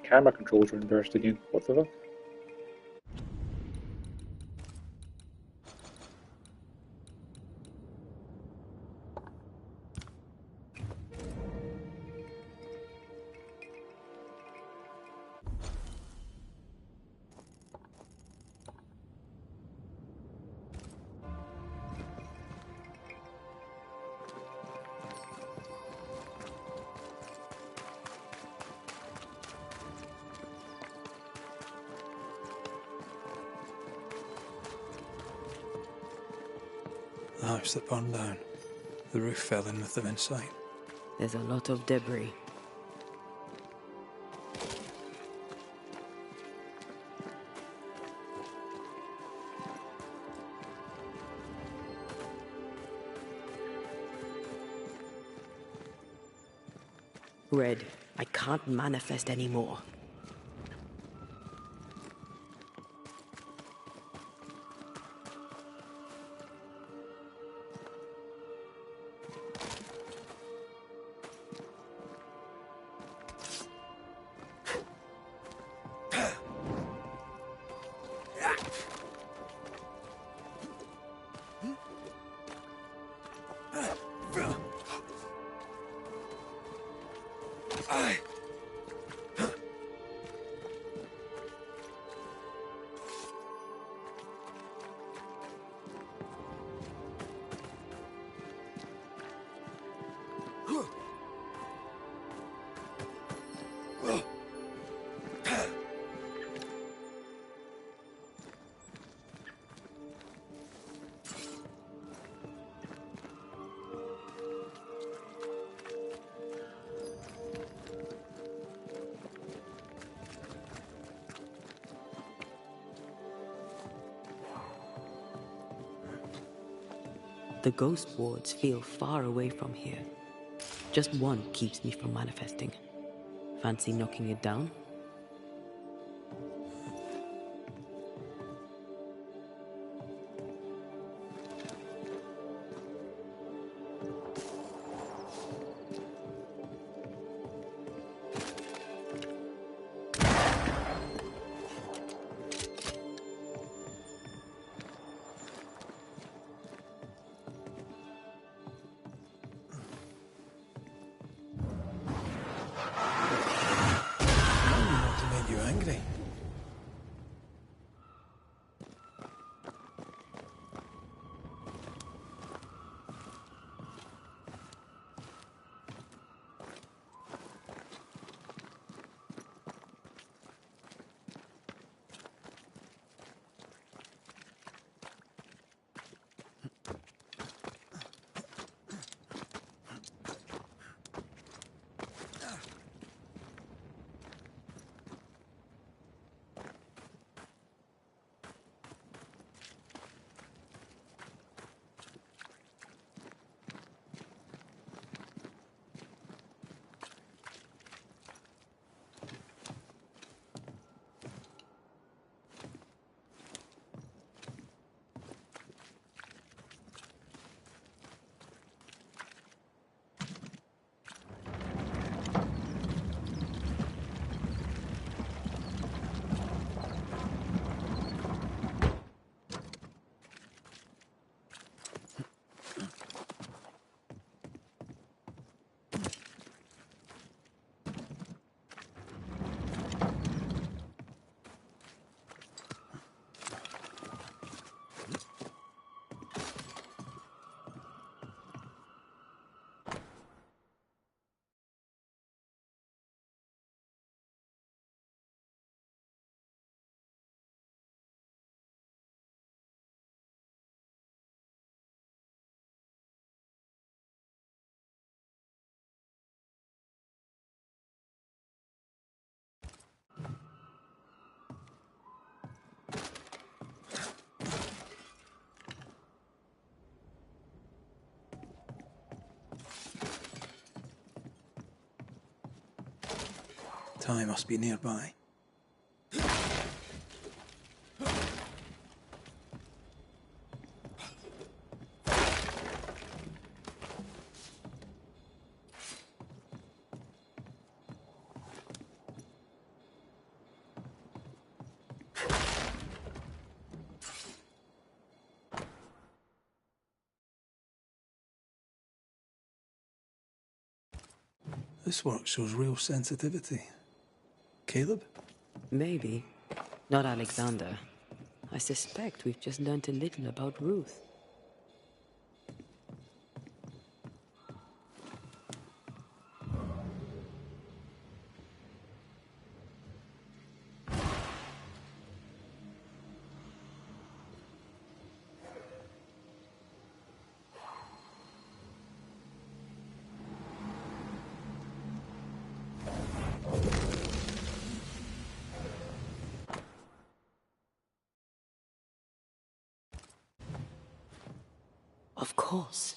camera controls are inversed again. What the fuck? The house that burned down. The roof fell in with them inside. There's a lot of debris. Red, I can't manifest anymore. The ghost wards feel far away from here. Just one keeps me from manifesting. Fancy knocking it down? Ty must be nearby. This work shows real sensitivity. Caleb? Maybe. Not Alexander. I suspect we've just learned a little about Ruth. Of course.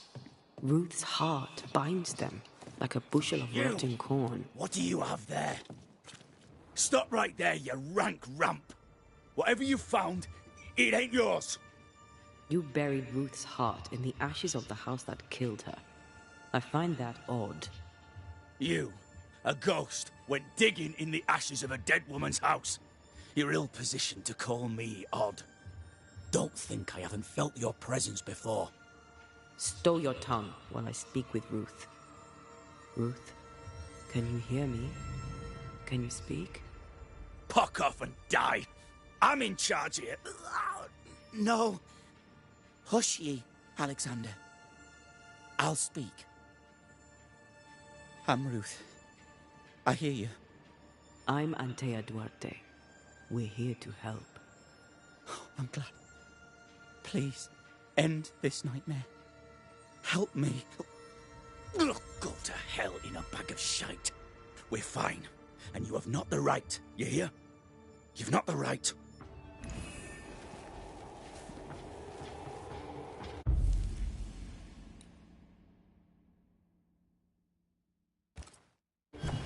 Ruth's heart binds them like a bushel of rotten corn. What do you have there? Stop right there, you rank rump. Whatever you found, it ain't yours. You buried Ruth's heart in the ashes of the house that killed her. I find that odd. You, a ghost, went digging in the ashes of a dead woman's house. You're ill-positioned to call me odd. Don't think I haven't felt your presence before. Stow your tongue while I speak with Ruth. Ruth, can you hear me? Can you speak? Puck off and die. I'm in charge here. No. Hush ye, Alexander. I'll speak. I'm Ruth. I hear you. I'm Antea Duarte. We're here to help. Oh, I'm glad. Please, end this nightmare. Help me. Go to hell in a bag of shite. We're fine, and you have not the right, you hear? You've not the right.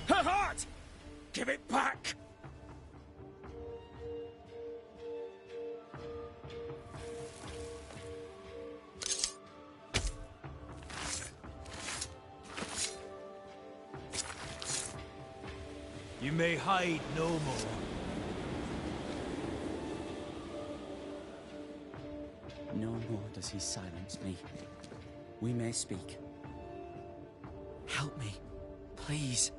Her heart! Give it back! You may hide no more. No more does he silence me. We may speak. Help me, please.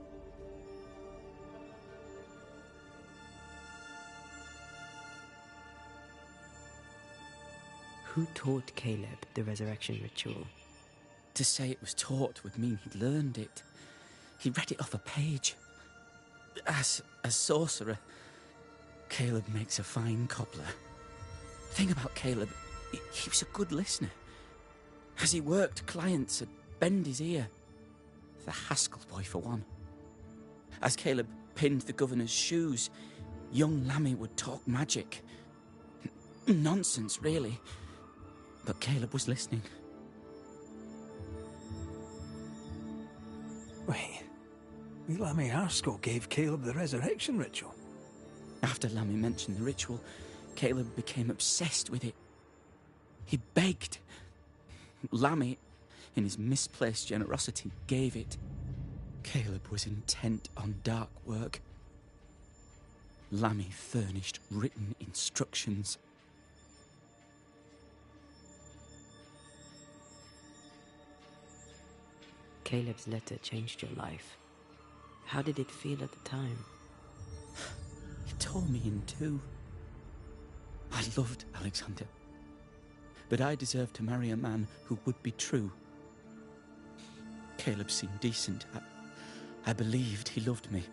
Who taught Caleb the resurrection ritual? To say it was taught would mean he'd learned it. He read it off a page. As a sorcerer, Caleb makes a fine cobbler. The thing about Caleb, he was a good listener. As he worked, clients would bend his ear. The Haskell boy, for one. As Caleb pinned the governor's shoes, young Lammy would talk magic. Nonsense, really. But Caleb was listening. Wait. Lammy Haskell gave Caleb the resurrection ritual. After Lammy mentioned the ritual, Caleb became obsessed with it. He begged. Lammy, in his misplaced generosity, gave it. Caleb was intent on dark work. Lammy furnished written instructions. Caleb's letter changed your life. How did it feel at the time? It tore me in two. I loved Alexander, but I deserved to marry a man who would be true. Caleb seemed decent. I believed he loved me.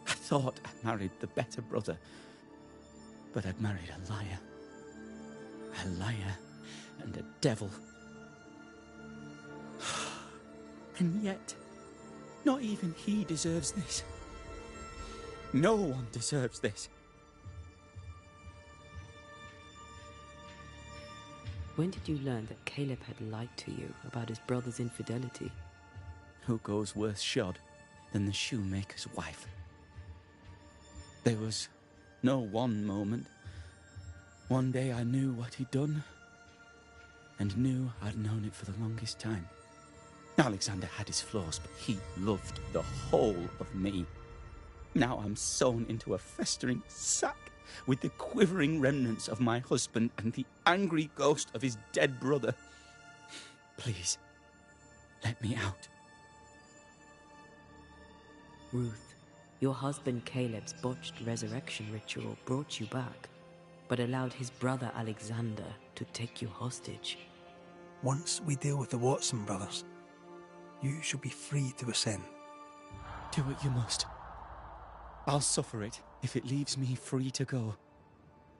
I thought I married the better brother, but I'd married a liar. A liar and a devil. And yet, not even he deserves this. No one deserves this. When did you learn that Caleb had lied to you about his brother's infidelity? Who goes worse shod than the shoemaker's wife? There was no one moment. One day I knew what he'd done, and knew I'd known it for the longest time. Alexander had his flaws, but he loved the whole of me. Now I'm sewn into a festering sack with the quivering remnants of my husband and the angry ghost of his dead brother. Please, let me out. Ruth, your husband Caleb's botched resurrection ritual brought you back, but allowed his brother Alexander to take you hostage. Once we deal with the Watson brothers, you shall be free to ascend. Do what you must. I'll suffer it if it leaves me free to go.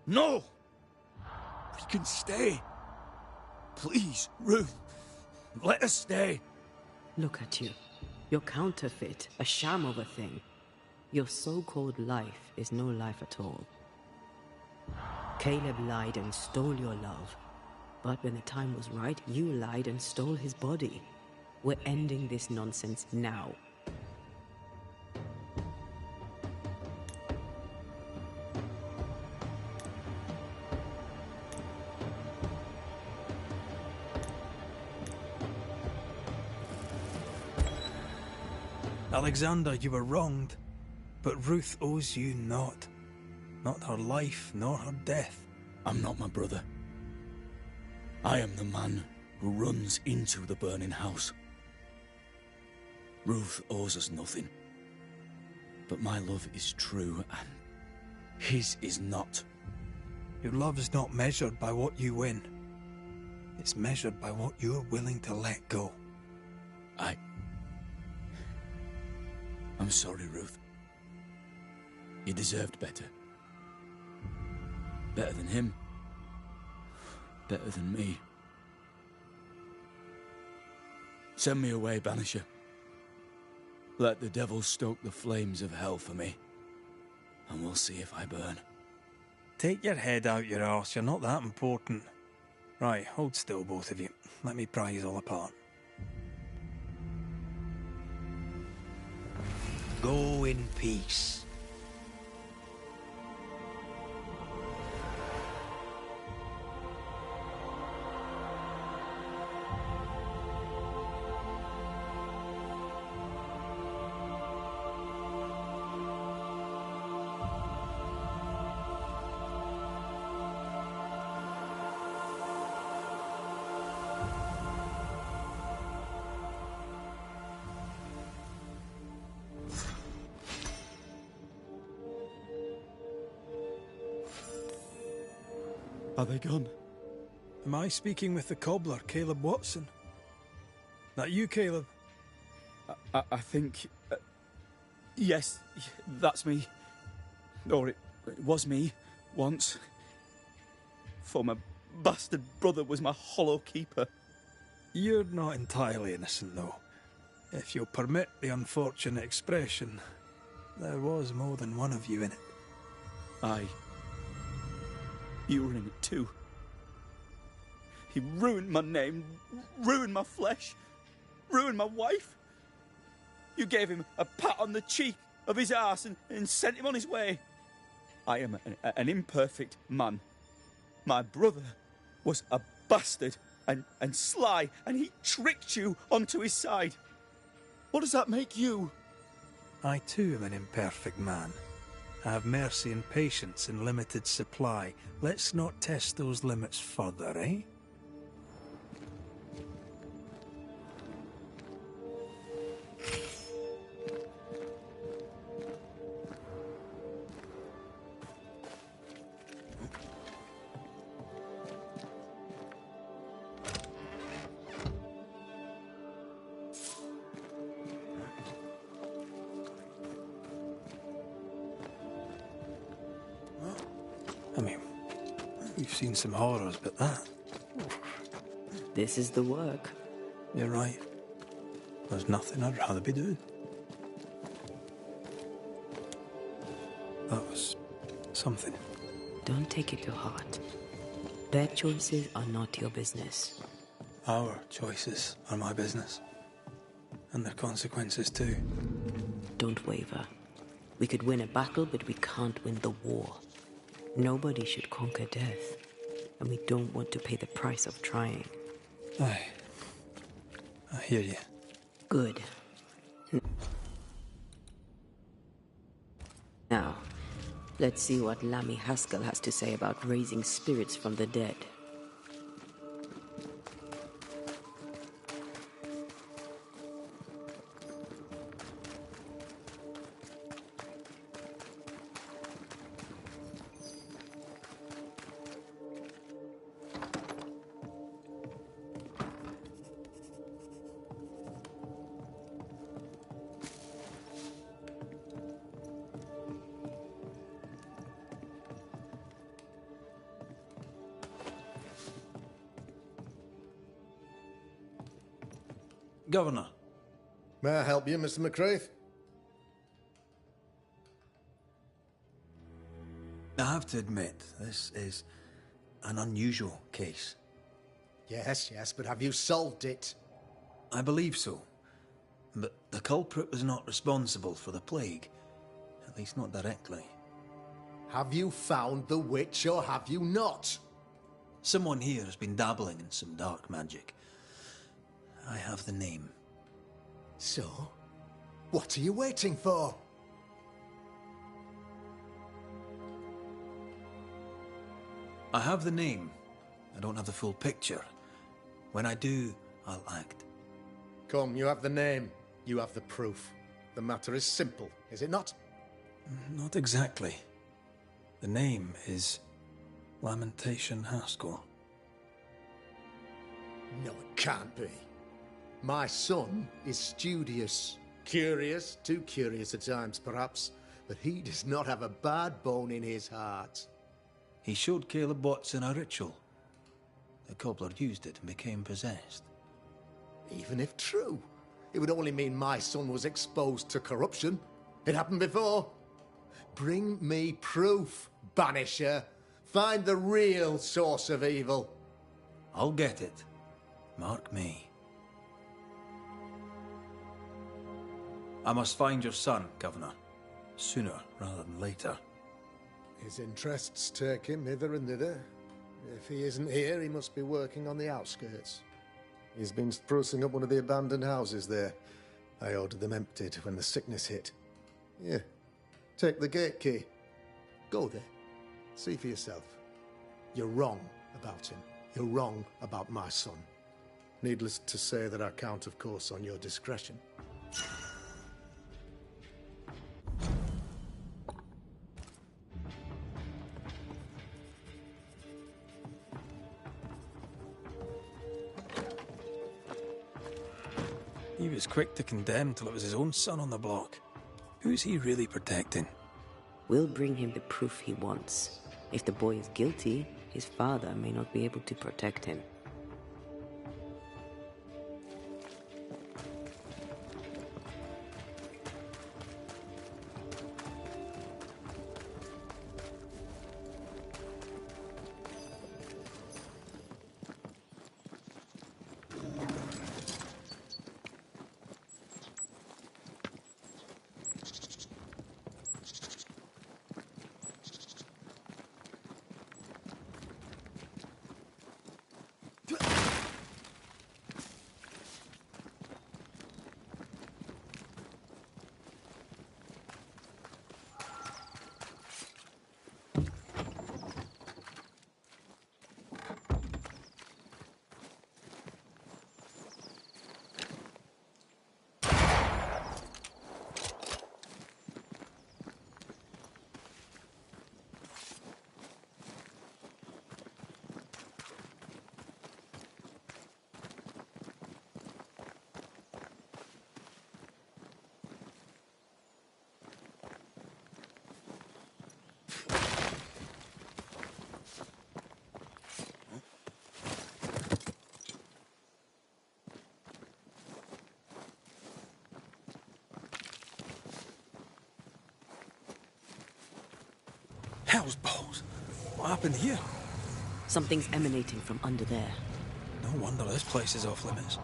No! We can stay. Please, Ruth. Let us stay. Look at you. You're counterfeit, a sham of a thing. Your so-called life is no life at all. Caleb lied and stole your love. But when the time was right, you lied and stole his body. We're ending this nonsense now. Alexander, you were wronged, but Ruth owes you naught. Not her life, nor her death. I'm not my brother. I am the man who runs into the burning house. Ruth owes us nothing. But my love is true, and his is not. Your love is not measured by what you win. It's measured by what you're willing to let go. I'm sorry, Ruth. You deserved better. Better than him. Better than me. Send me away, Banisher. Let the devil stoke the flames of hell for me, and we'll see if I burn. Take your head out your arse, you're not that important. Right, hold still, both of you. Let me pry you all apart. Go in peace. Are they gone? Am I speaking with the cobbler, Caleb Watson? That you, Caleb? I think... yes, that's me. Or it was me, once. For my bastard brother was my hollow keeper. You're not entirely innocent, though. If you'll permit the unfortunate expression, there was more than one of you in it. Aye. You were in it too. He ruined my name, ruined my flesh, ruined my wife. You gave him a pat on the cheek of his arse and sent him on his way. I am an imperfect man. My brother was a bastard and sly, and he tricked you onto his side. What does that make you? I too am an imperfect man. I have mercy and patience in limited supply. Let's not test those limits further, eh? I mean, we've seen some horrors, but that... This is the work. You're right. There's nothing I'd rather be doing. That was something. Don't take it to heart. Their choices are not your business. Our choices are my business. And their consequences too. Don't waver. We could win a battle, but we can't win the war. Nobody should conquer death, and we don't want to pay the price of trying. Aye. I hear you. Good. Now, let's see what Lammy Haskell has to say about raising spirits from the dead. Governor. May I help you, Mr. McCraith? I have to admit, this is an unusual case. Yes, but have you solved it? I believe so. But the culprit was not responsible for the plague. At least not directly. Have you found the witch or have you not? Someone here has been dabbling in some dark magic. I have the name. So, what are you waiting for? I have the name. I don't have the full picture. When I do, I'll act. Come, you have the name. You have the proof. The matter is simple, is it not? Not exactly. The name is Lamentation Haskell. No, it can't be. My son is studious. Curious, too curious at times perhaps, but he does not have a bad bone in his heart. He showed Caleb Watson a ritual. The cobbler used it and became possessed. Even if true, it would only mean my son was exposed to corruption. It happened before. Bring me proof, Banisher. Find the real source of evil. I'll get it. Mark me. I must find your son, Governor. Sooner rather than later. His interests take him hither and thither. If he isn't here, he must be working on the outskirts. He's been sprucing up one of the abandoned houses there. I ordered them emptied when the sickness hit. Here, take the gate key. Go there. See for yourself. You're wrong about him. You're wrong about my son. Needless to say that I count, of course, on your discretion. He was quick to condemn till it was his own son on the block. Who's he really protecting? We'll bring him the proof he wants. If the boy is guilty, his father may not be able to protect him. Hell's balls! What happened here? Something's emanating from under there. No wonder this place is off limits.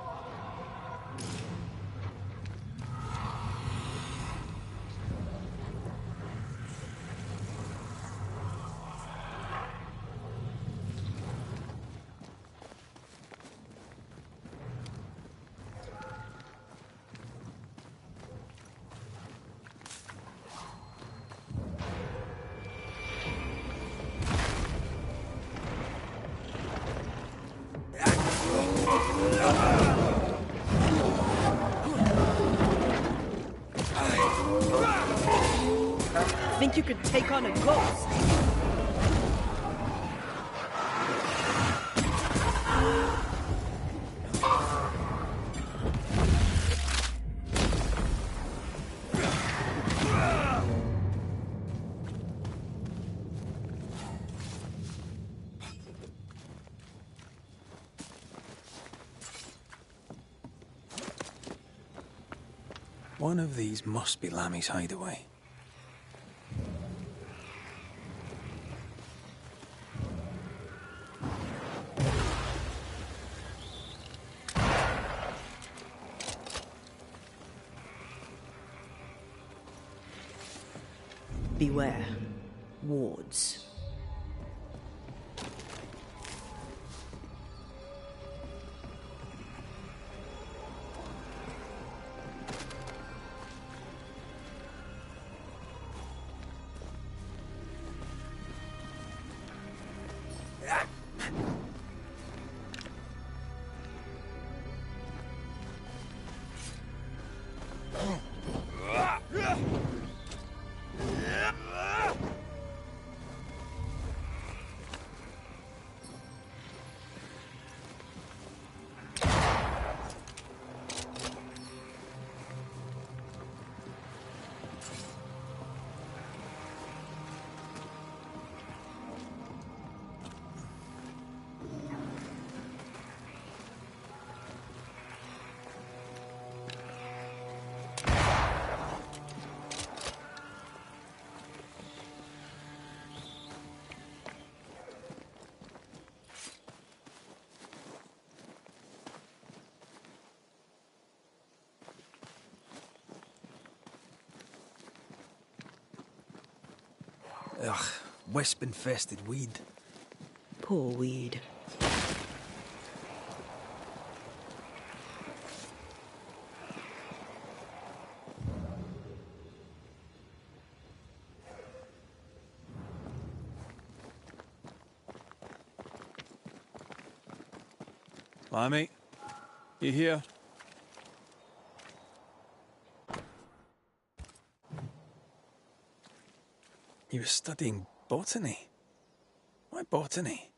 Think you could take on a ghost? One of these must be Lammy's hideaway. Beware. Wards. Ugh, wisp-infested weed. Poor weed. Lammy, you here? He was studying botany. Why botany?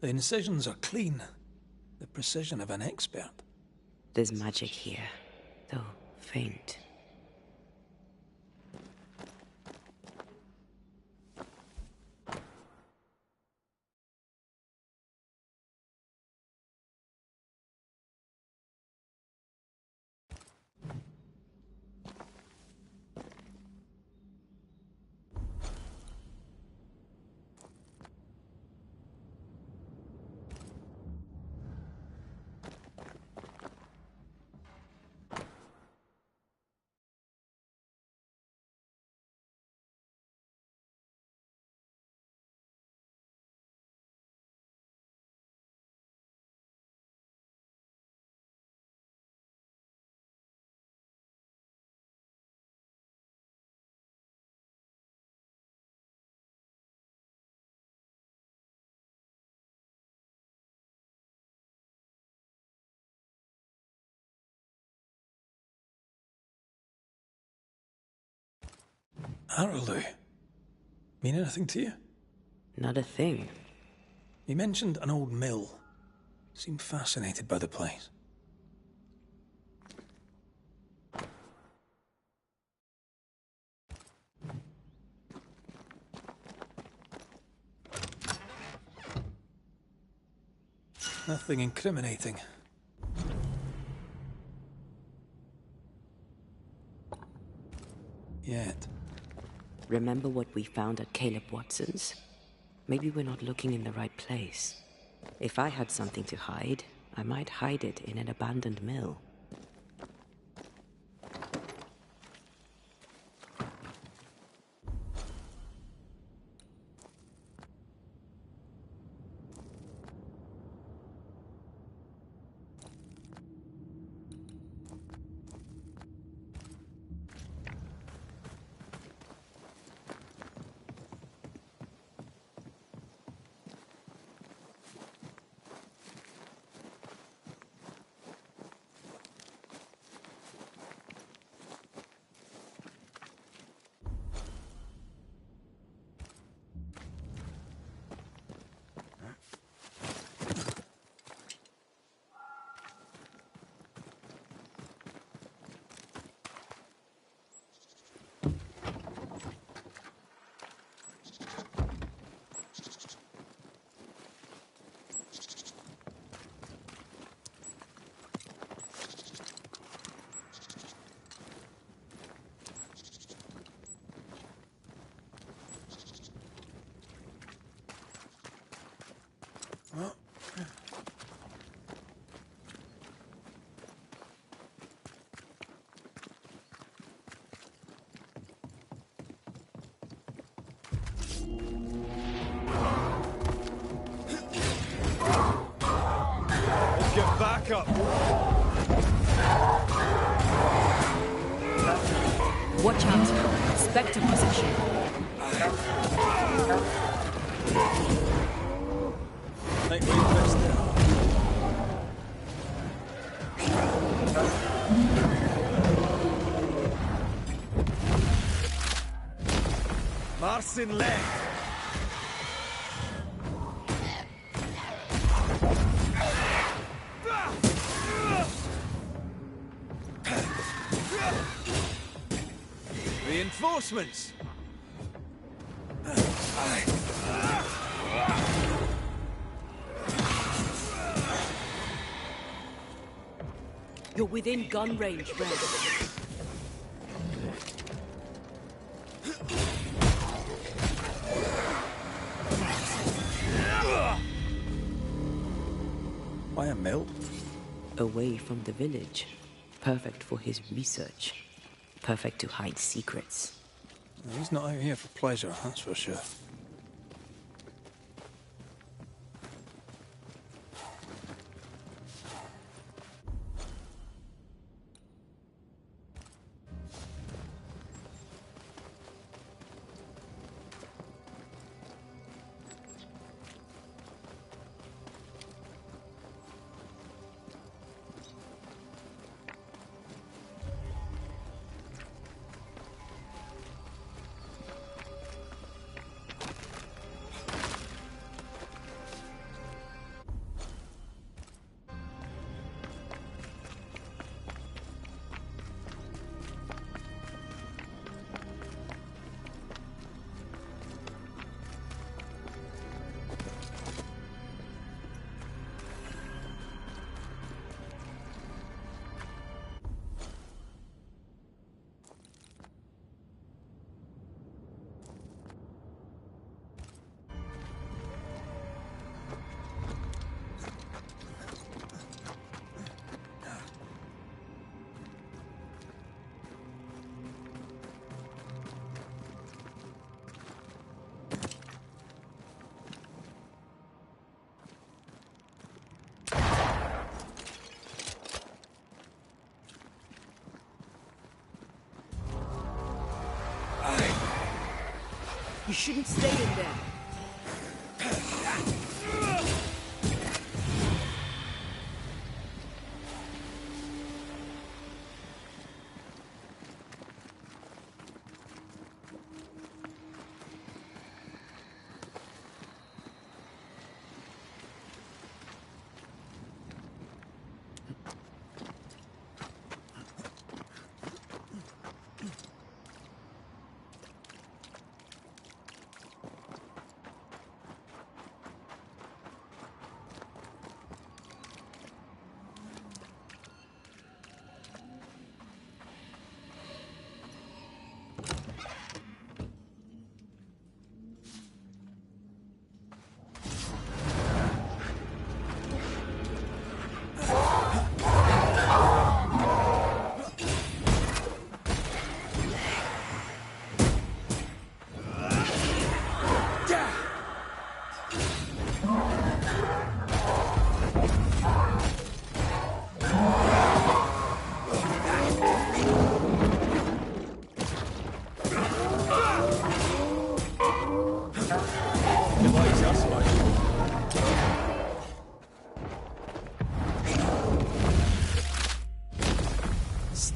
The incisions are clean. The precision of an expert. There's magic here, though faint. Harrows. Mean anything to you? Not a thing. He mentioned an old mill. Seemed fascinated by the place. Nothing incriminating. Yet. Remember what we found at Caleb Watson's? Maybe we're not looking in the right place. If I had something to hide, I might hide it in an abandoned mill. Get back up! Watch out. Spectre possession. Might be best there. Marcin left! Reinforcements! You're within gun range, Red. Why a mill? Away from the village. Perfect for his research. Perfect to hide secrets. He's not out here for pleasure, that's for sure. You shouldn't stay in there.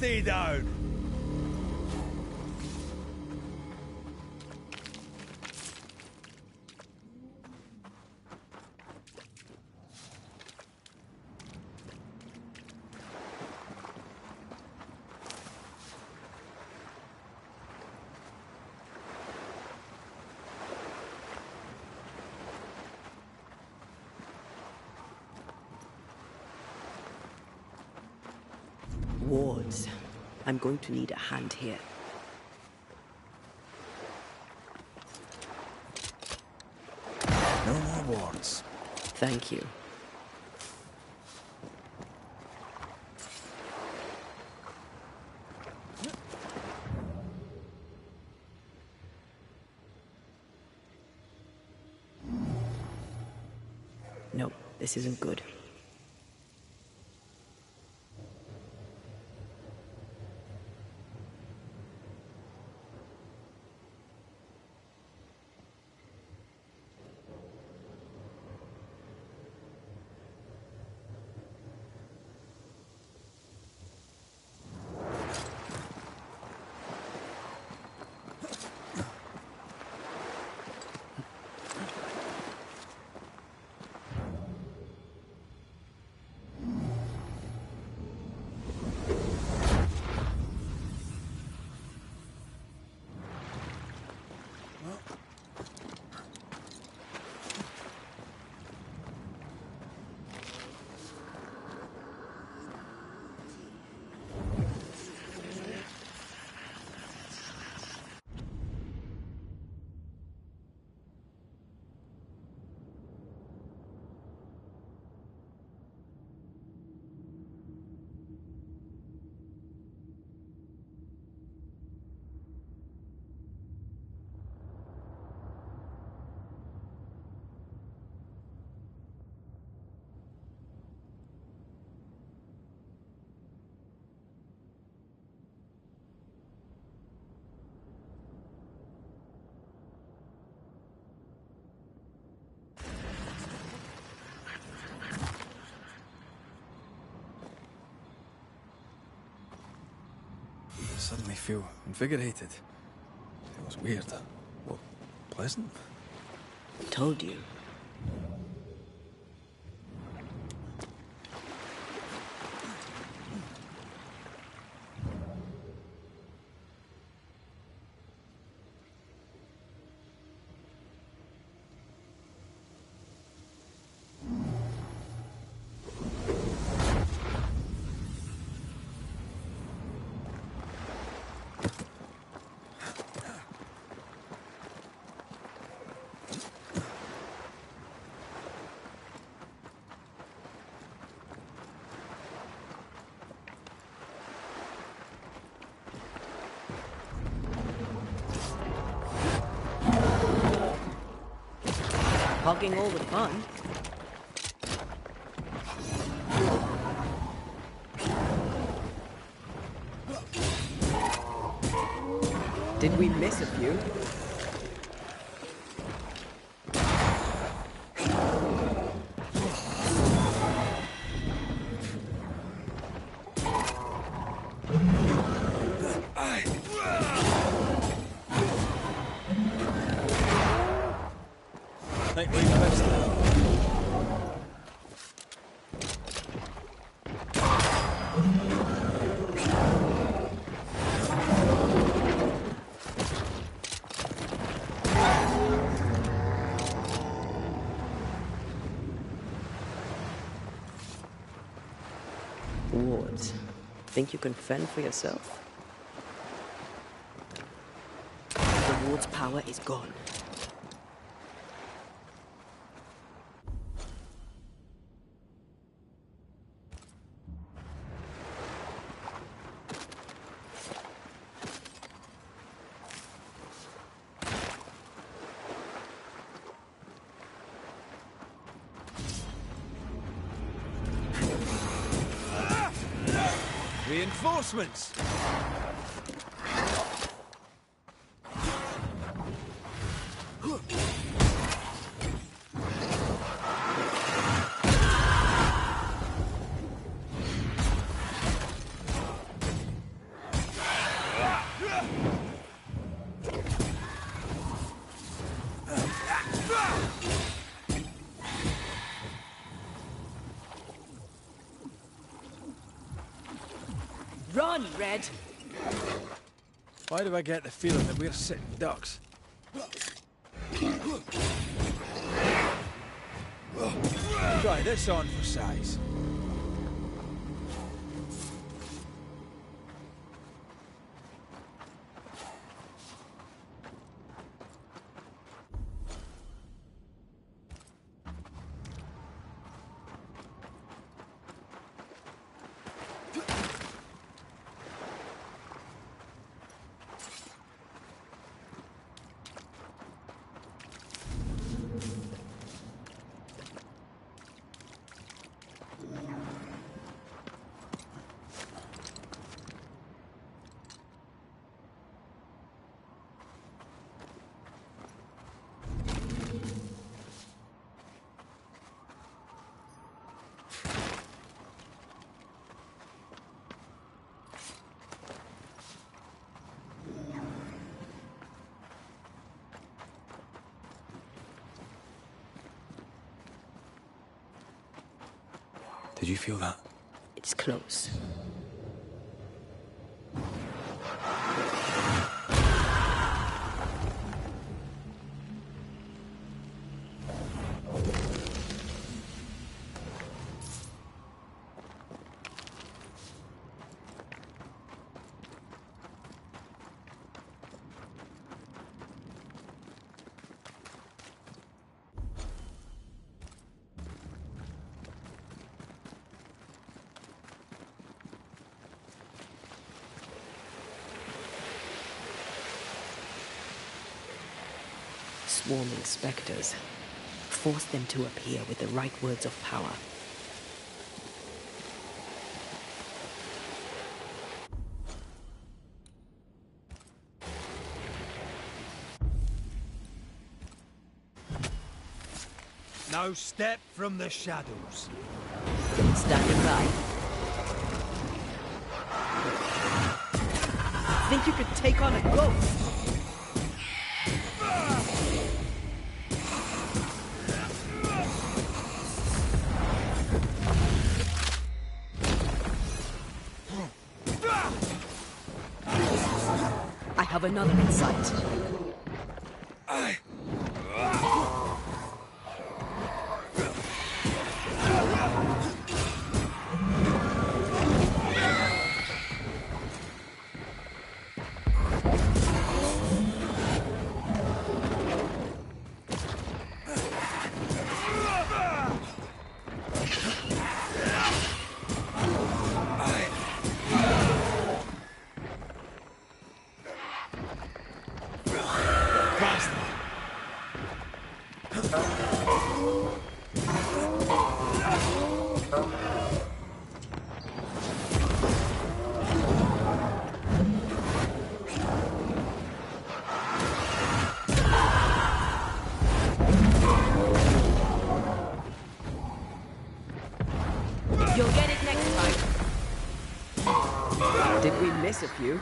Stay down! Wards. I'm going to need a hand here. No more wards. Thank you. No, this isn't good. suddenly feel invigorated. It was weird. Well, pleasant. Told you. Hogging all the fun. Did we miss a few? Think we missed it. Wards. Think you can fend for yourself? The ward's power is gone. Reinforcements! Run, Red! Why do I get the feeling that we're sitting ducks? Try this on for size. Did you feel that? It's close. Swarming specters. Force them to appear with the right words of power. No step from the shadows. Standing by. think you could take on a ghost? I have another insight. You'll get it next time. Did we miss a few?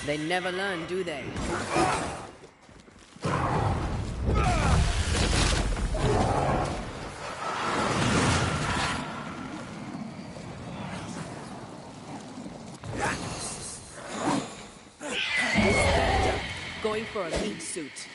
They never learn, do they? Going for a meat suit.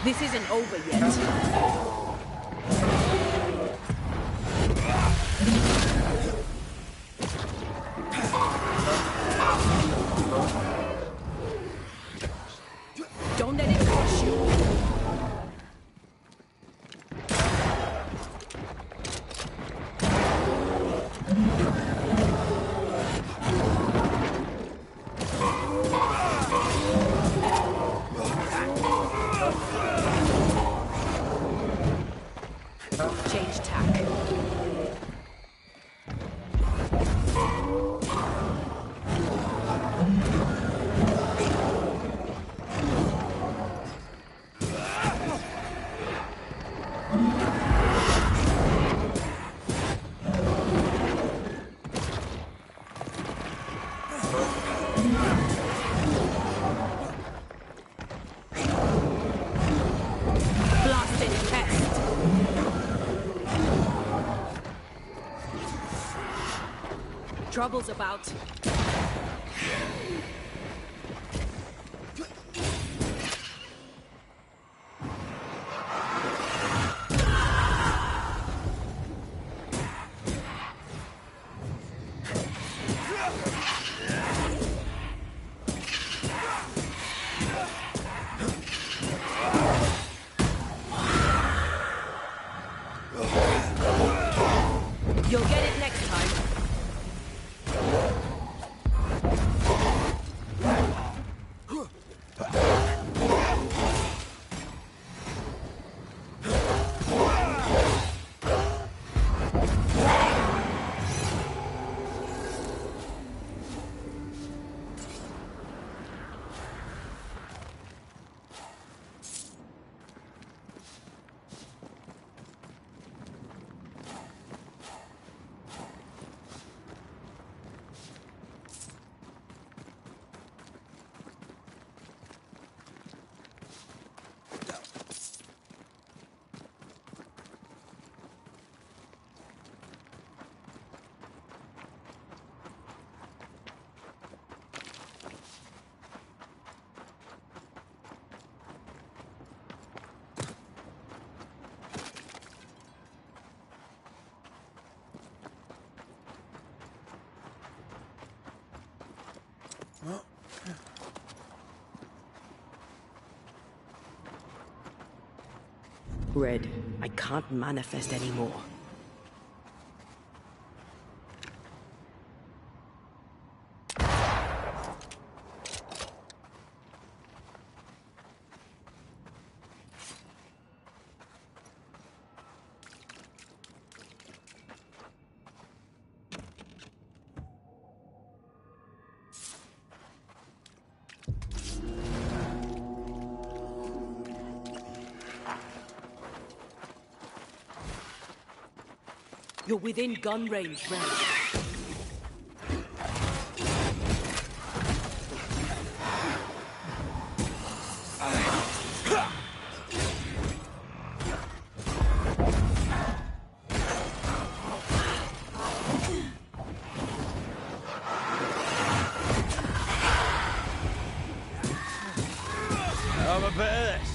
This isn't over yet. Don't let it crush you. Change tack. Blasted pest. Trouble's about. You'll get it next time. Red, I can't manifest anymore. You're within gun range, Red. Have a bit of this.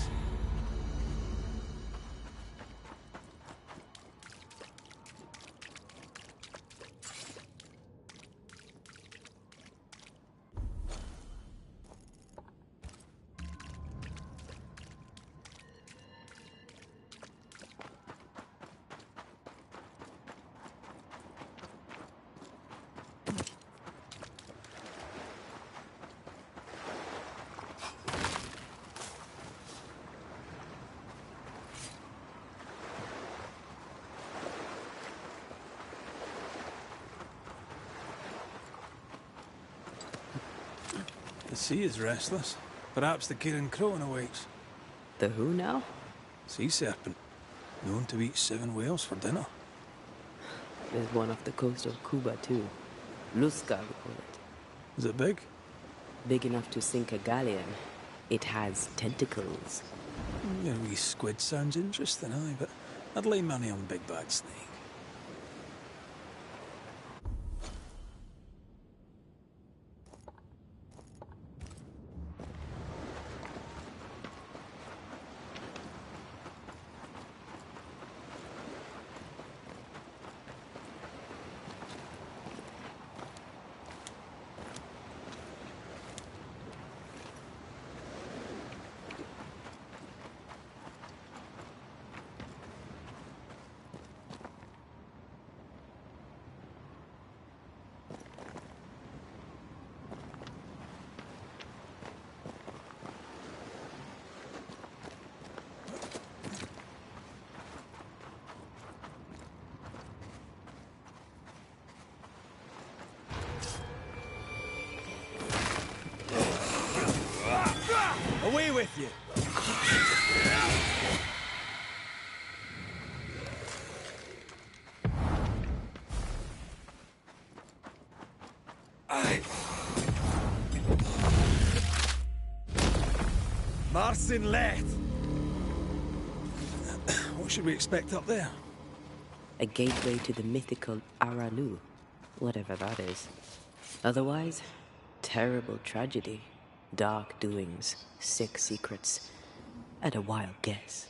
The sea is restless. Perhaps the Kirin Crowan awaits. The who now? Sea serpent. Known to eat 7 whales for dinner. There's one off the coast of Cuba, too. Lusca, we call it. Is it big? Big enough to sink a galleon. It has tentacles. Your wee squid sounds interesting, aye, but I'd lay money on big bad snake. Away with you! Marcin Leth! What should we expect up there? A gateway to the mythical Aralu, whatever that is. Otherwise, terrible tragedy, dark doings, sick secrets, and a wild guess.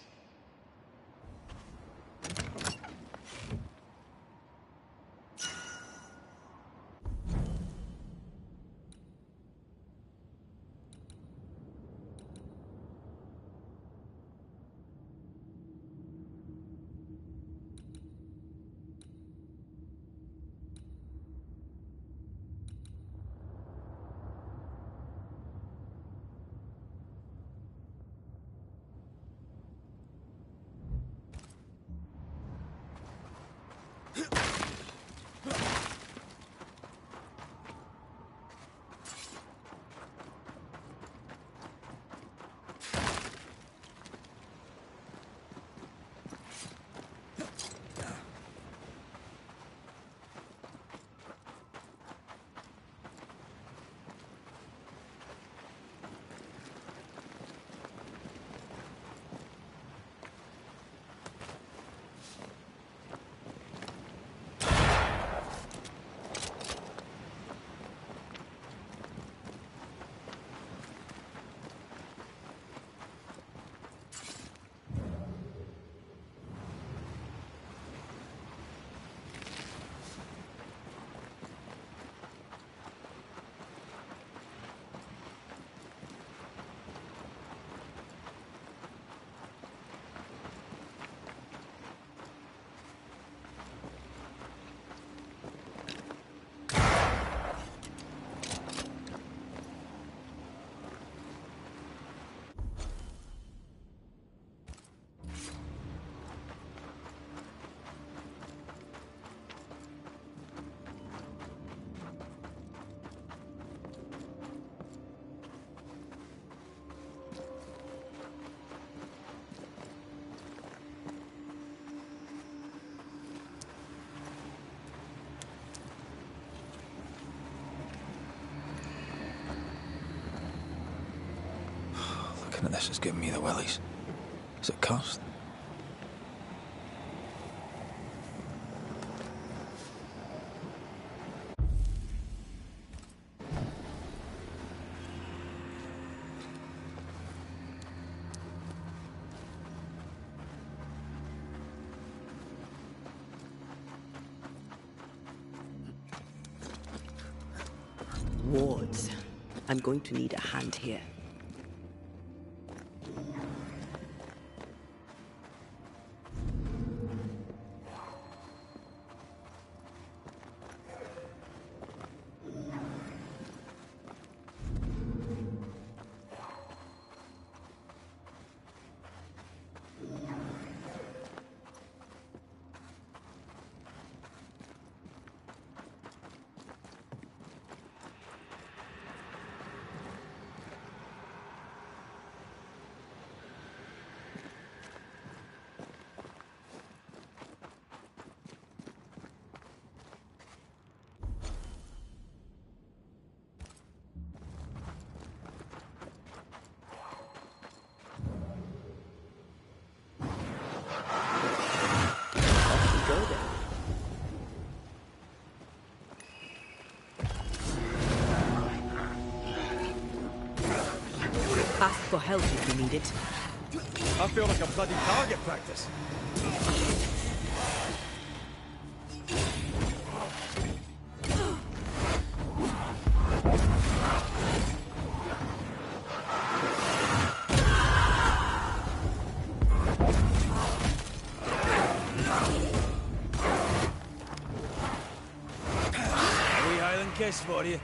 looking at this is giving me the willies. Is it cursed? Wards. I'm going to need a hand here. Ask for help if you need it. I feel like a bloody target practice. A wee Highland kiss for you.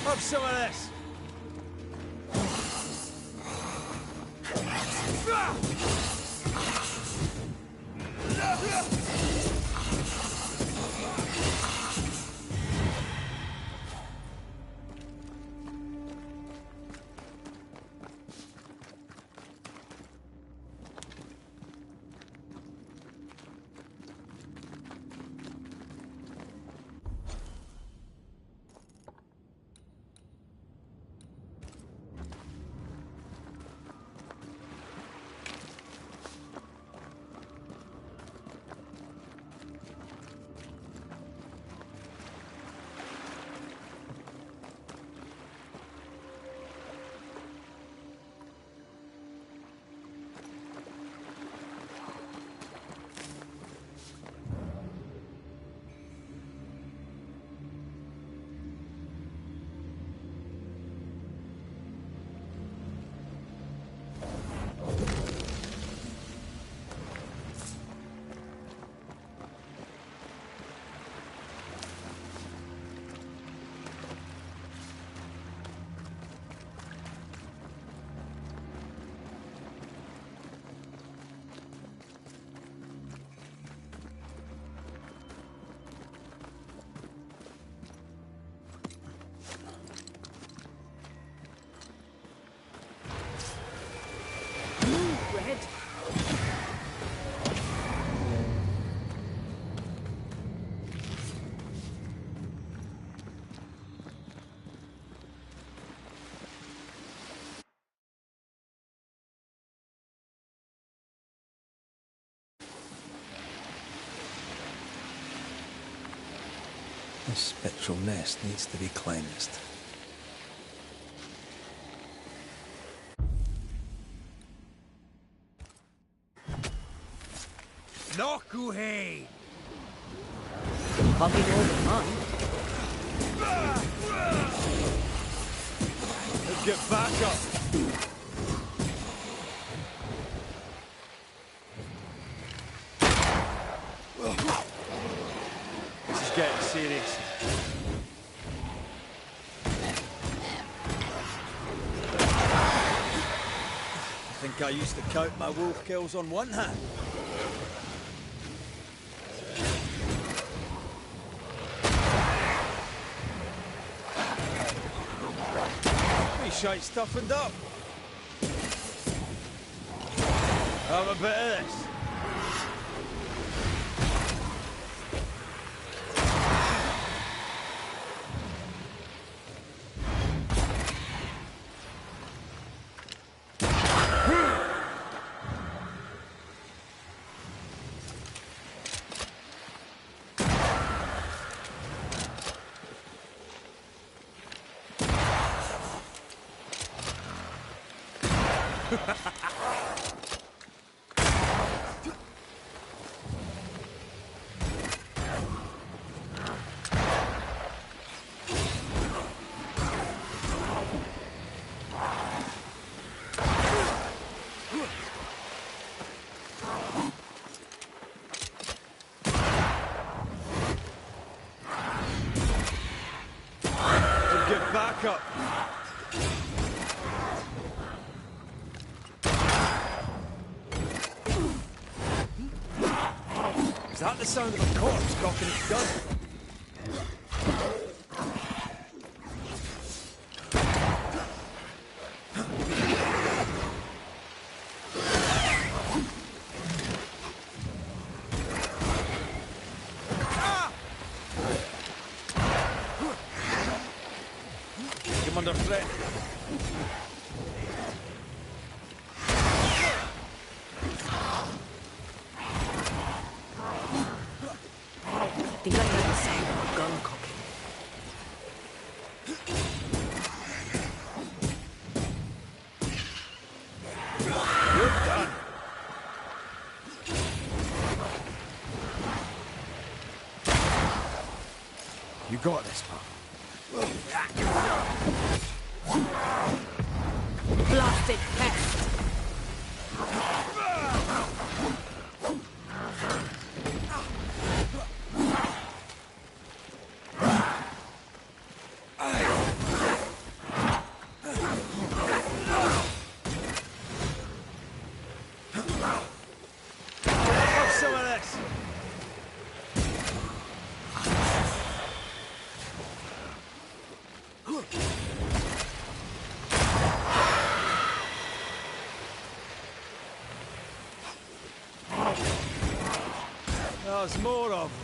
Have some of this. This spectral nest needs to be cleansed. Nokuhei! Popping over, huh? Let's get back up! This is getting serious. I think I used to count my wolf kills on one hand. Me shite stuffened up. Have a bit of this. Get back up. Is that the sound of a corpse cocking its gun? I'm under threat. I think I heard the sound of a gun cocking. You're done. You got this, pal. Blasted pest! Have some of this. There's more of them.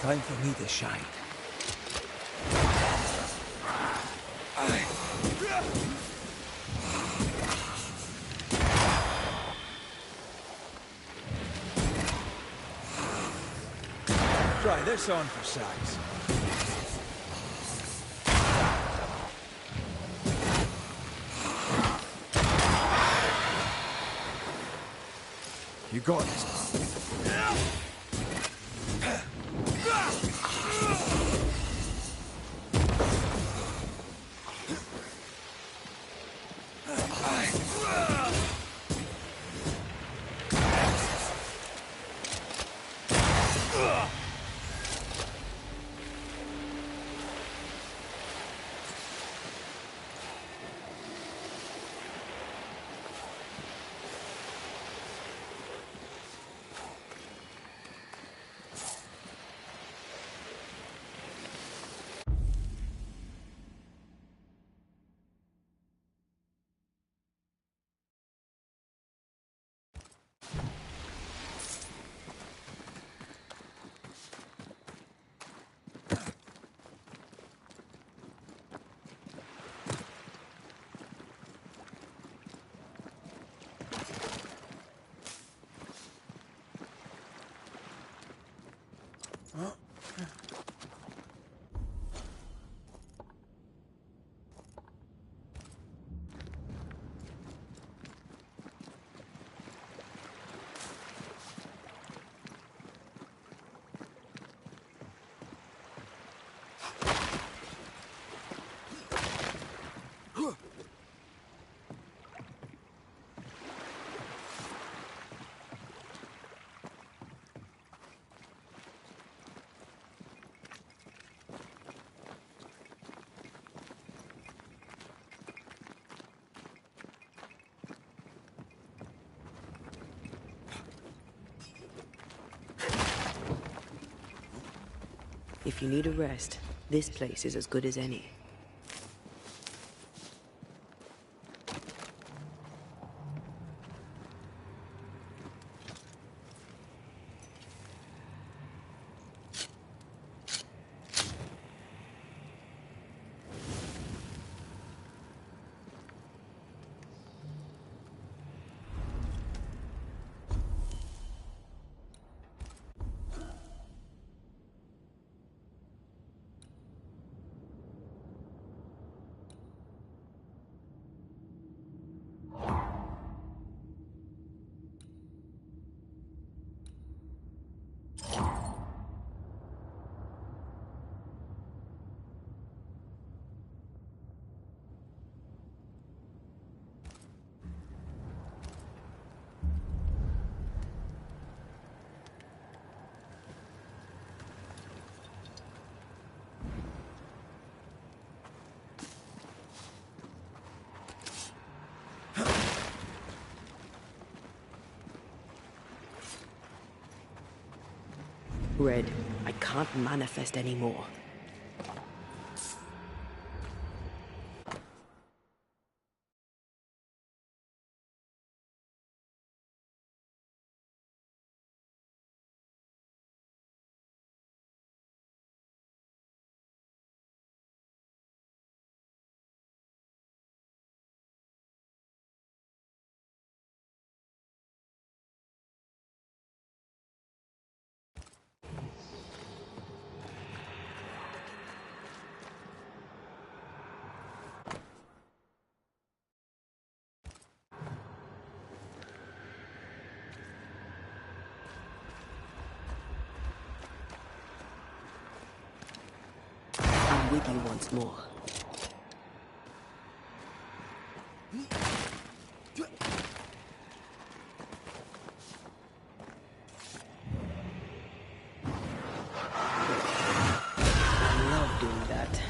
Time for me to shine. Try this on for size. You got this. If you need a rest, this place is as good as any. Red, I can't manifest anymore. I'm with you once more. I love doing that.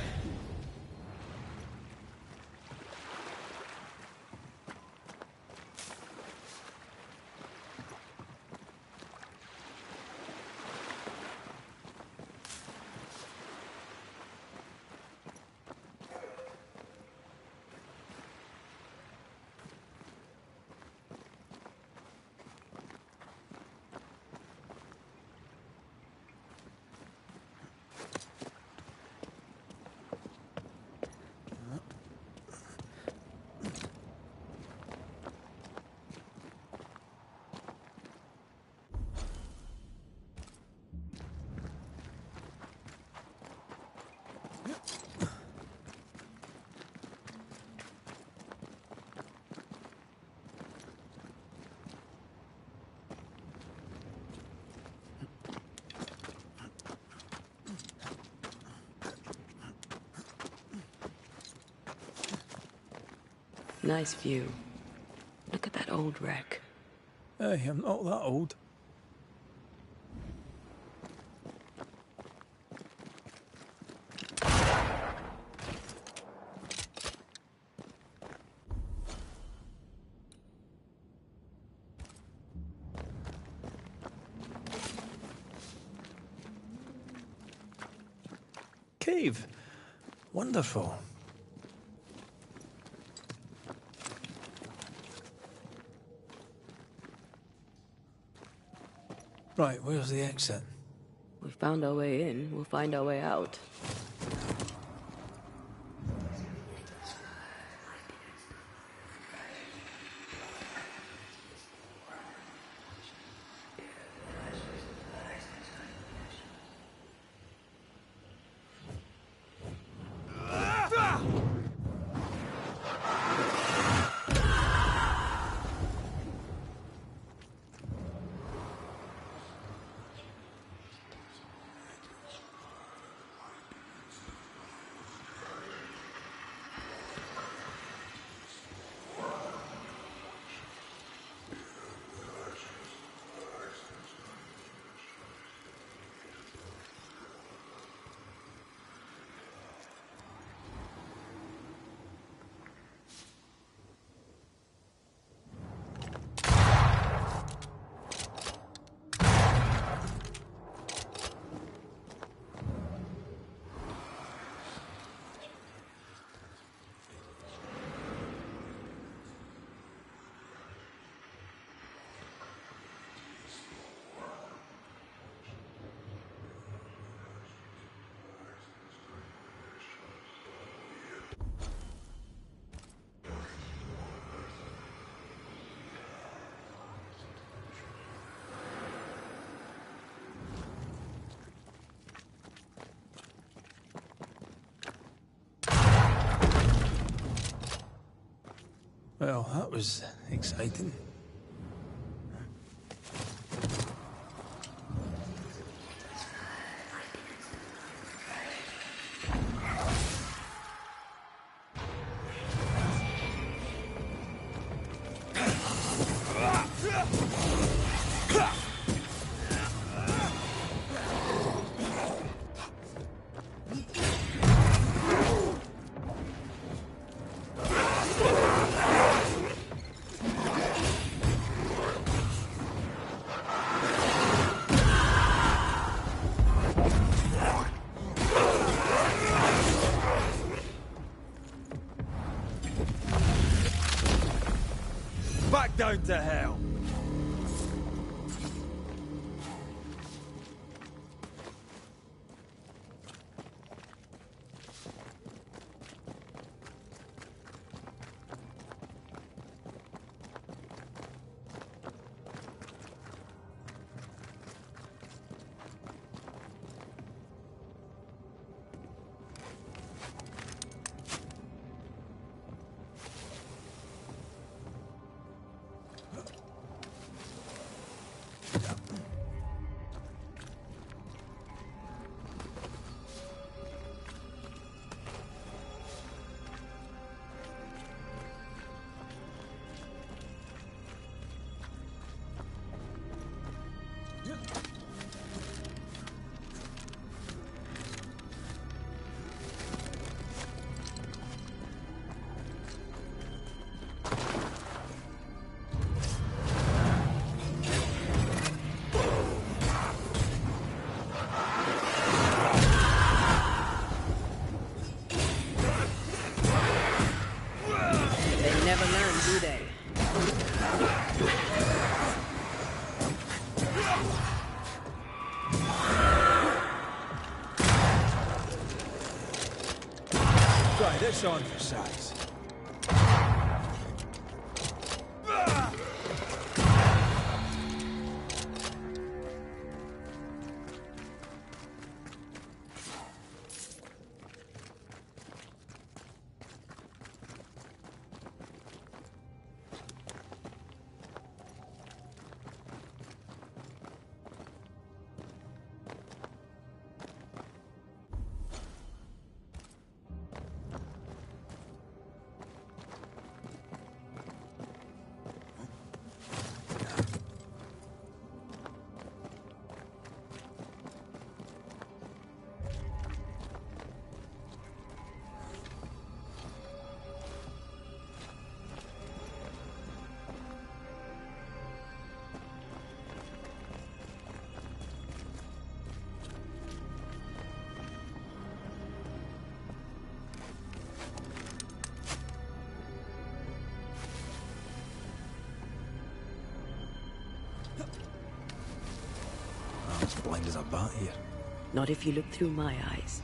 Nice view. Look at that old wreck. Hey, I'm not that old. Cave. Wonderful. Right, where's the exit? We found our way in, we'll find our way out. Well, that was exciting. Back down to hell! They never learn, do they? Try this on for size. I'm as blind as a bat here. Not if you look through my eyes.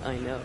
I know.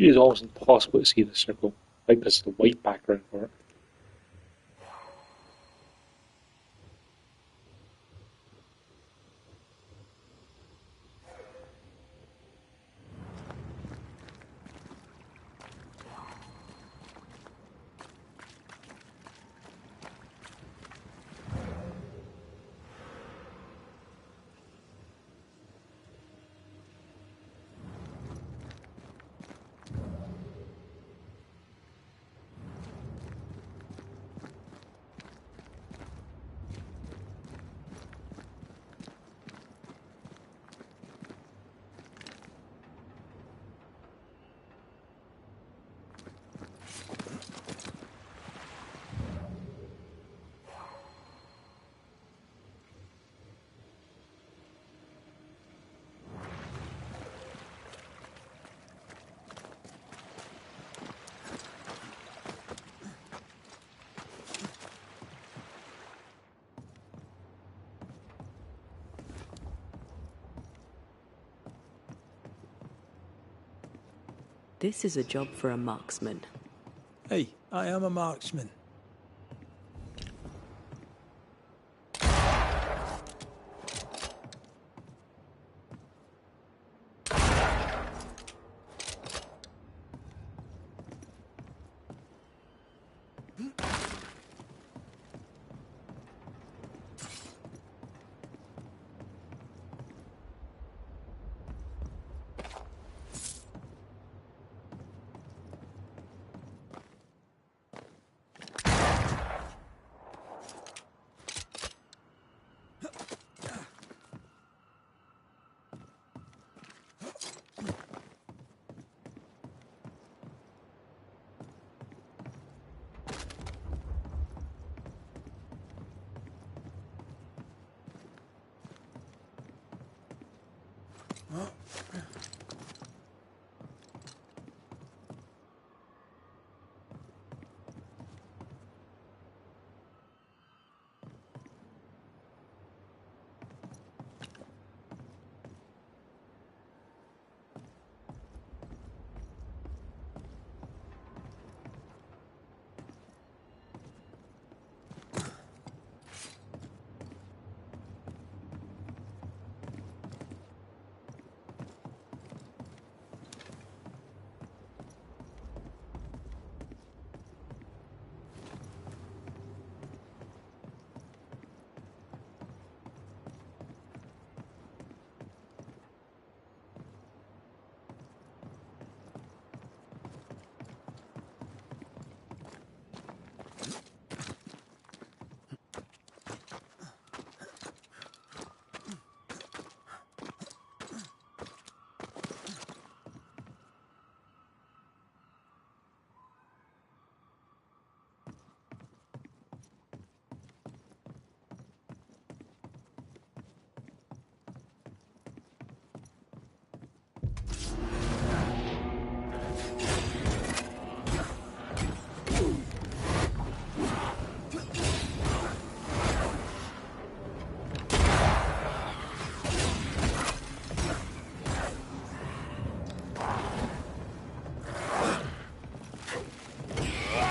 It is almost impossible to see the circle. Like this is the white background for it. This is a job for a marksman. Hey, I am a marksman.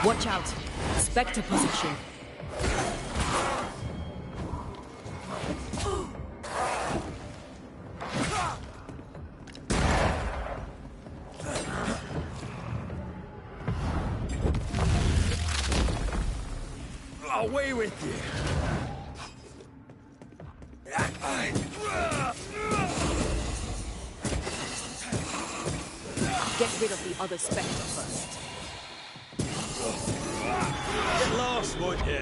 Watch out. Spectre position. Away with you. Get rid of the other Spectre first. Get lost, would you?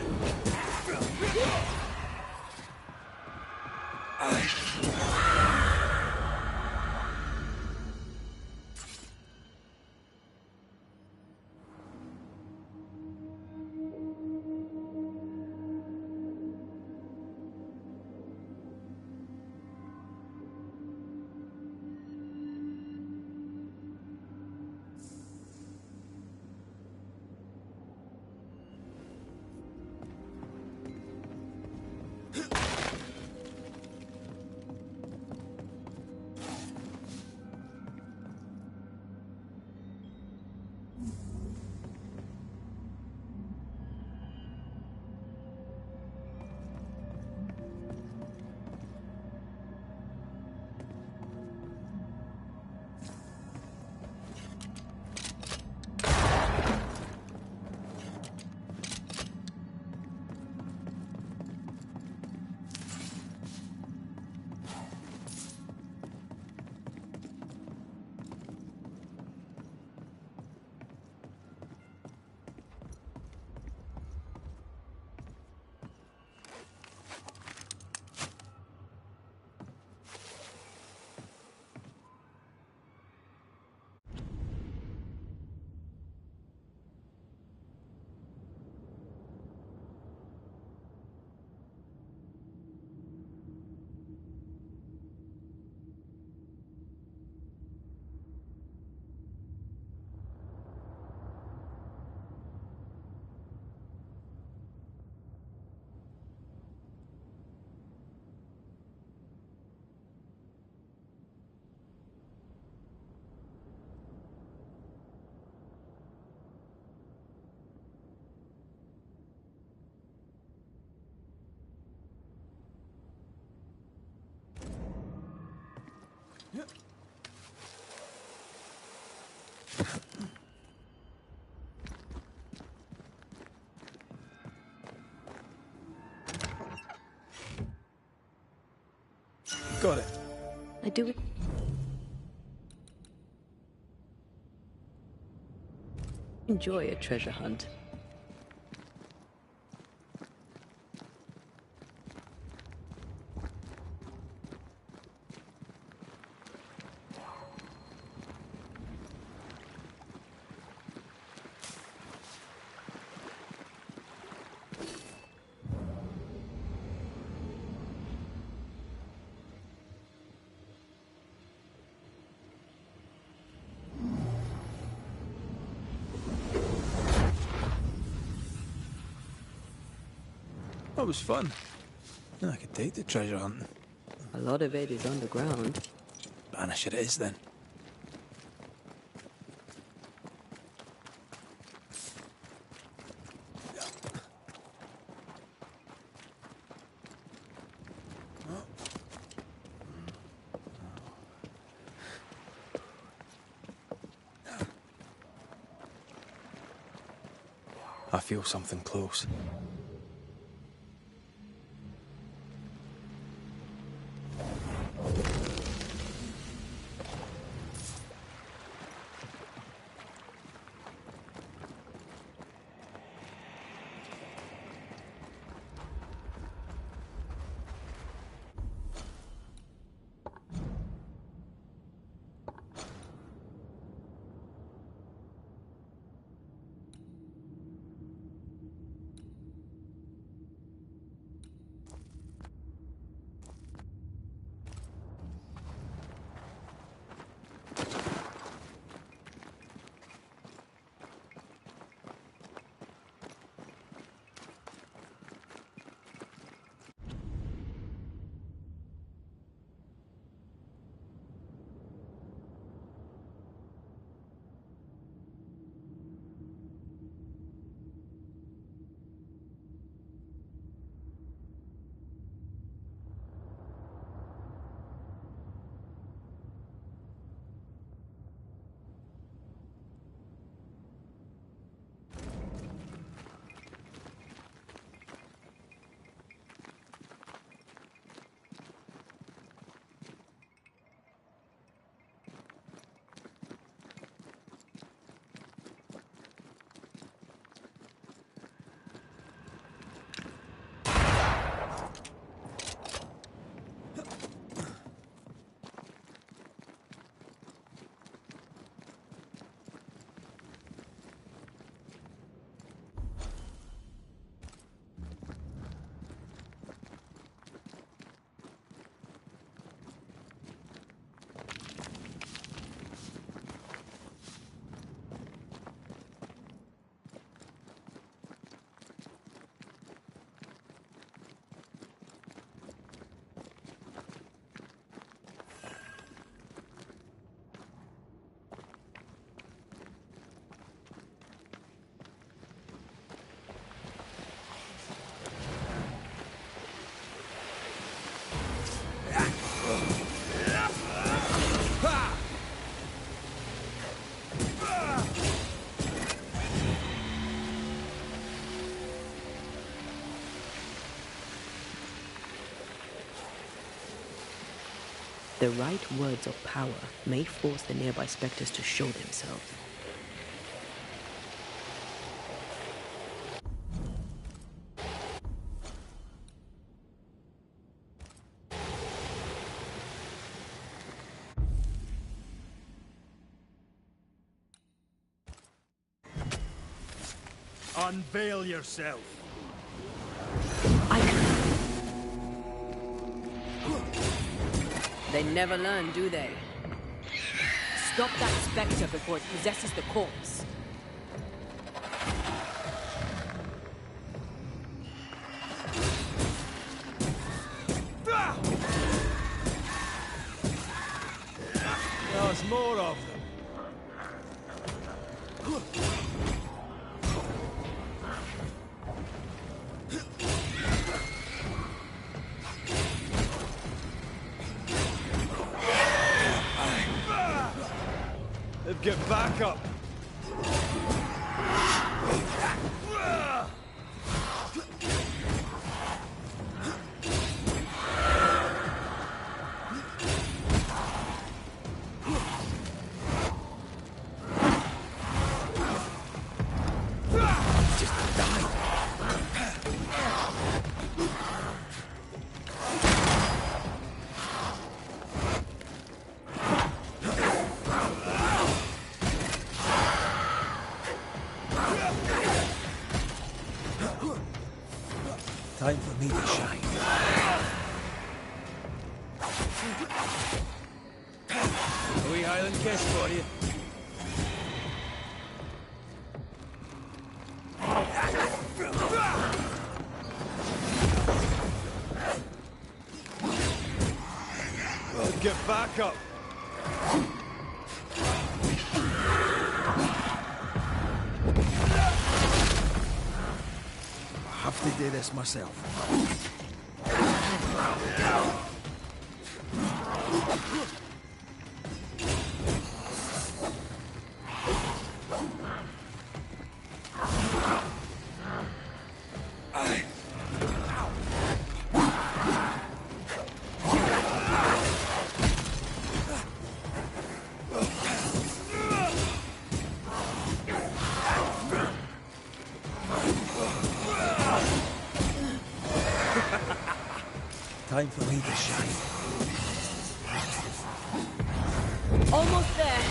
Got it. I do. Enjoy a treasure hunt. That was fun. I could take the treasure hunting. A lot of it is underground. Banisher it is then. I feel something close. The right words of power may force the nearby specters to show themselves. Unveil yourself. I can. They never learn, do they? Stop that spectre before it possesses the corpse. There's more of them. Get back up! Time for me to shine. A wee Highland kiss for you. Get back up! I have to do this myself. Time for me to shine. Almost there.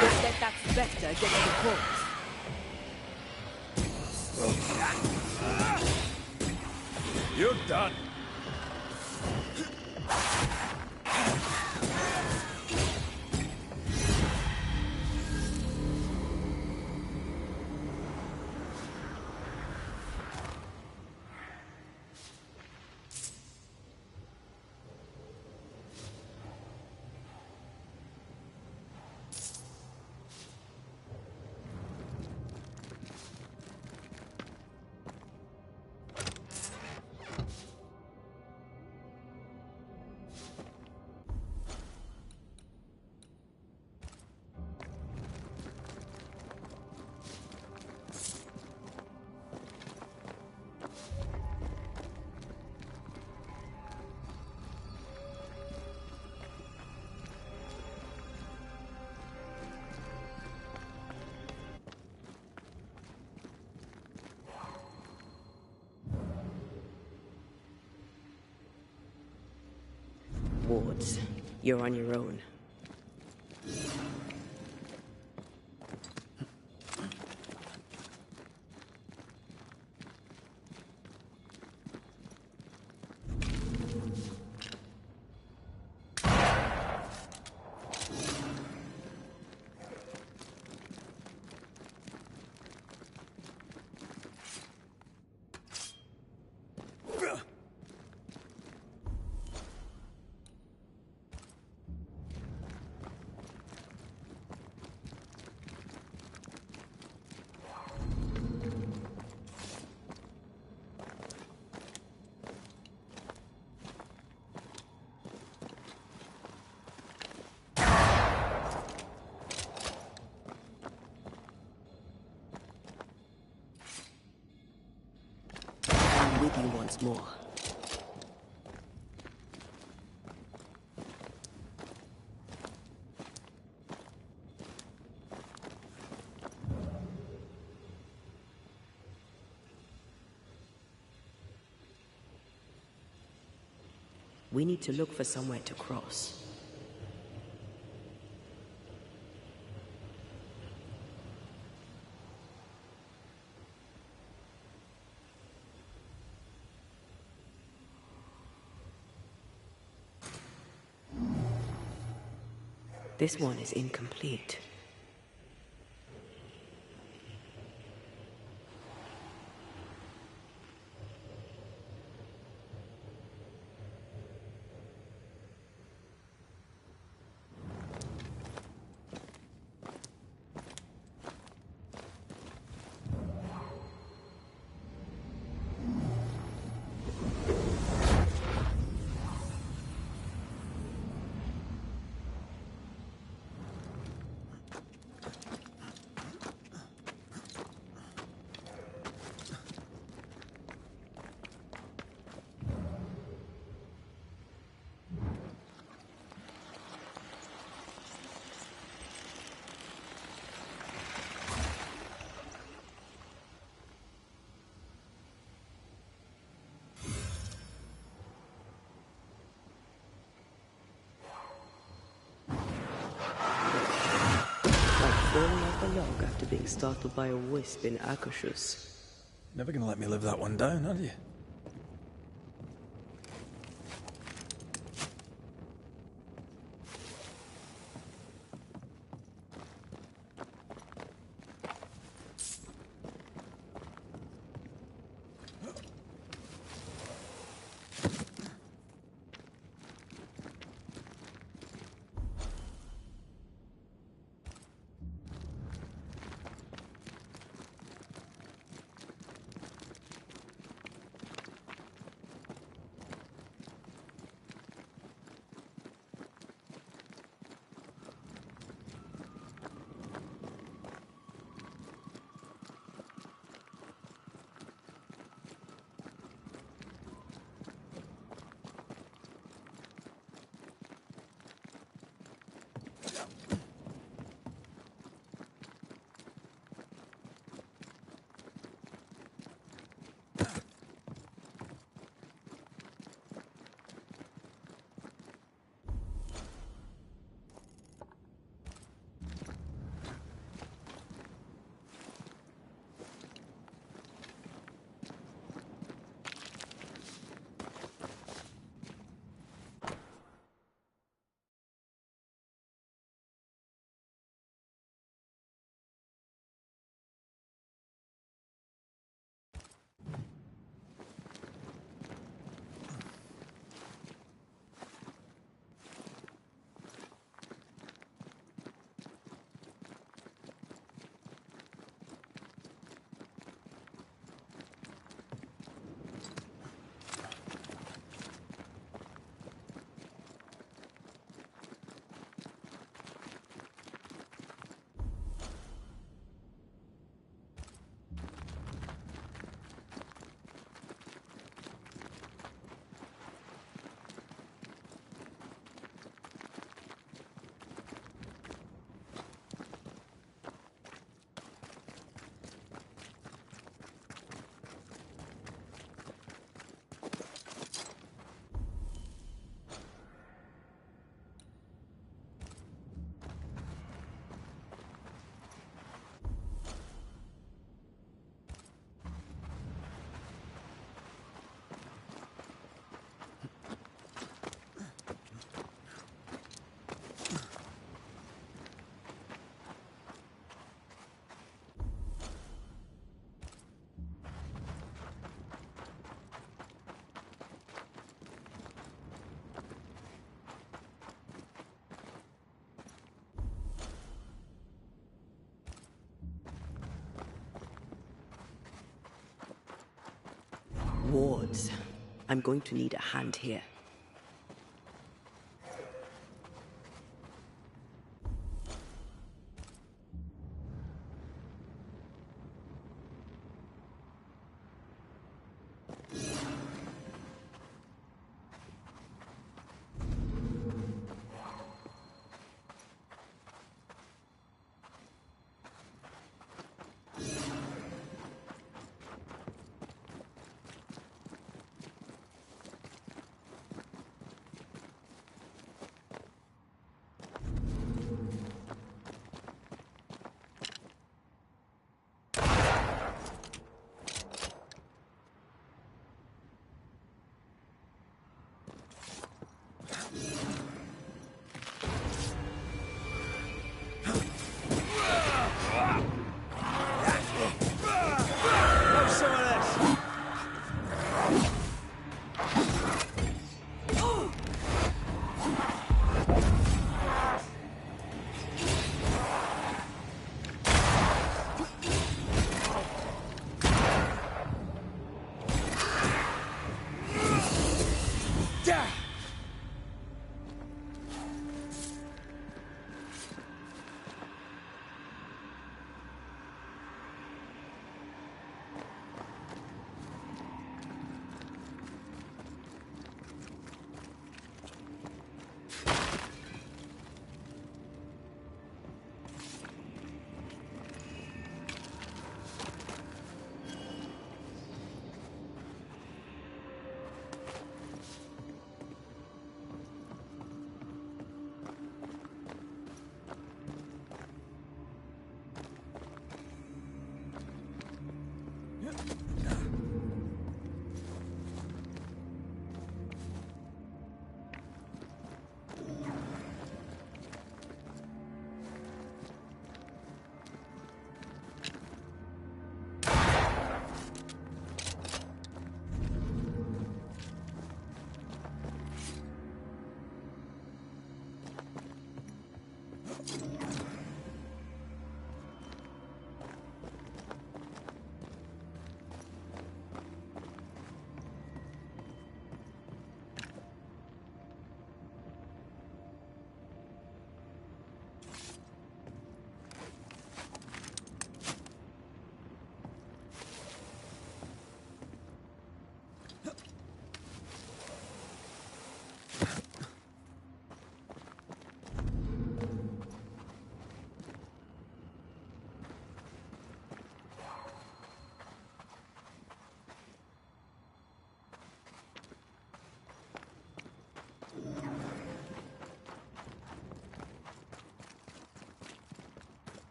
Don't let that spectre get to the corpse. You're done. Wards, you're on your own. with you once more. We need to look for somewhere to cross. This one is incomplete. Falling off a log after being startled by a wisp in Akashus. Never gonna let me live that one down, are you? Wards. I'm going to need a hand here.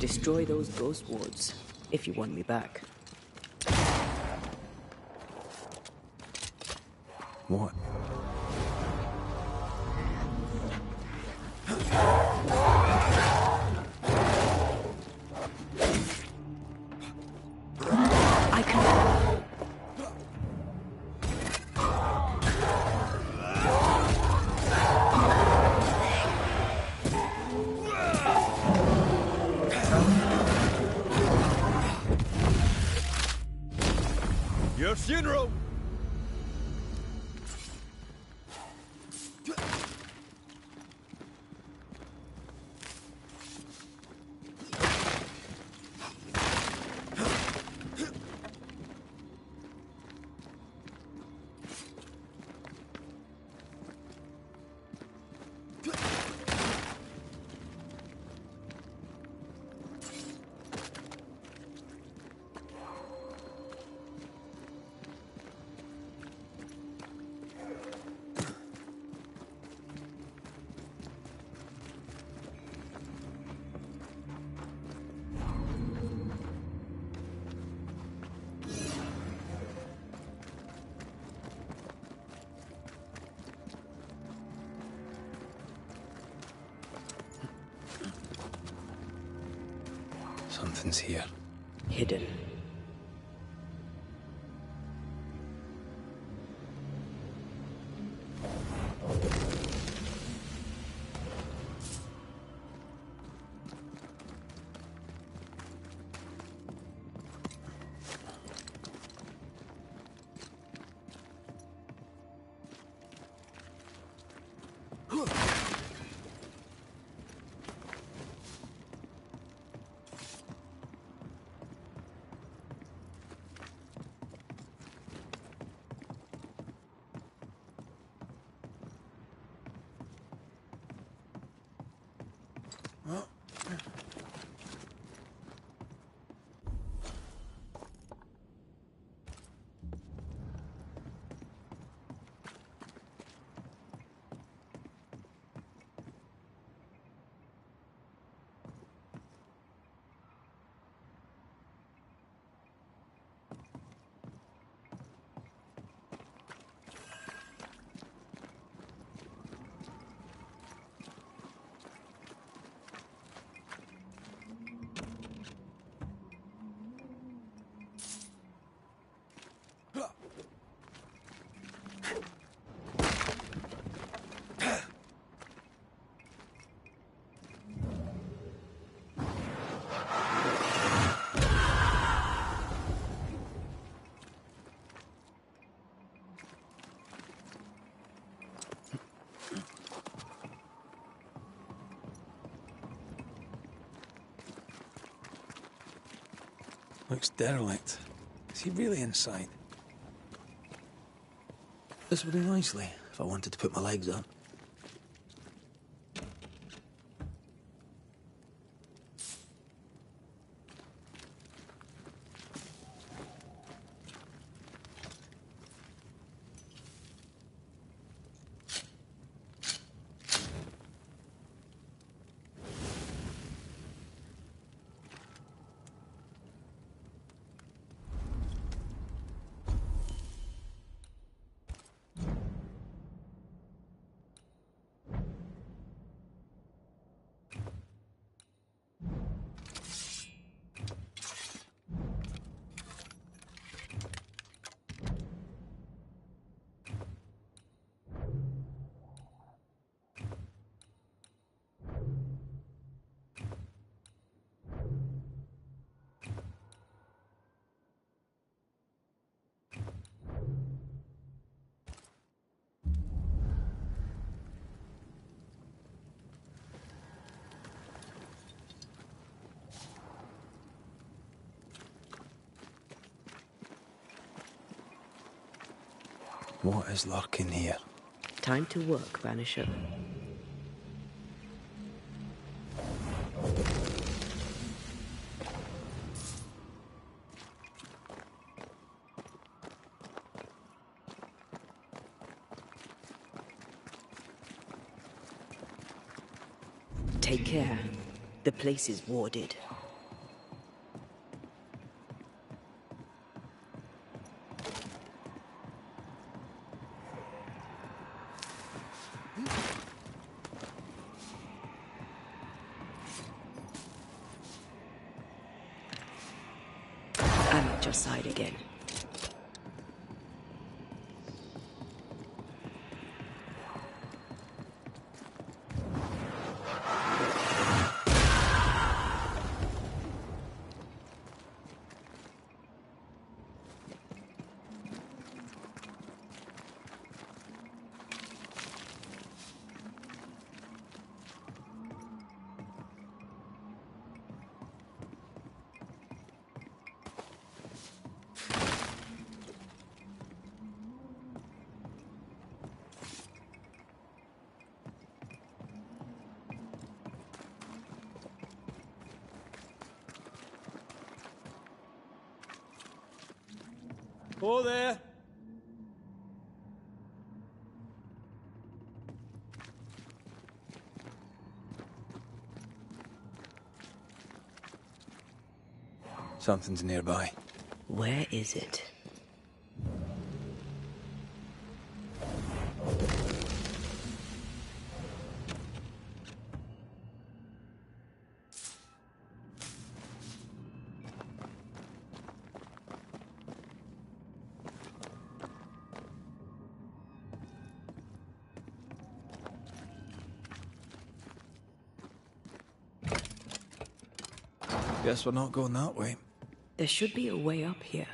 Destroy those ghost wards, if you want me back. What? I can... Your funeral! Something's here. Hidden. Looks derelict. Is he really inside? This would be nicely if I wanted to put my legs up. What is lurking here? Time to work, Banisher. Take care. The place is warded. other side again. Oh there! Something's nearby. Where is it? Guess we're not going that way. There should be a way up here.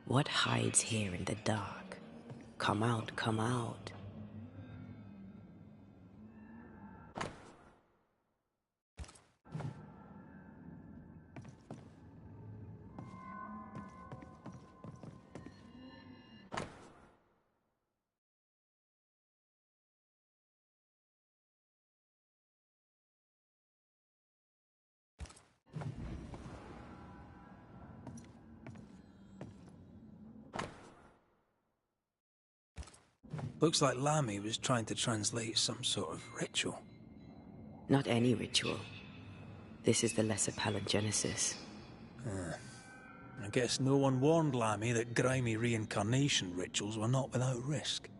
What hides here in the dark? Come out, come out. Looks like Lammy was trying to translate some sort of ritual. Not any ritual. This is the lesser palingenesis. I guess no one warned Lammy that grimy reincarnation rituals were not without risk.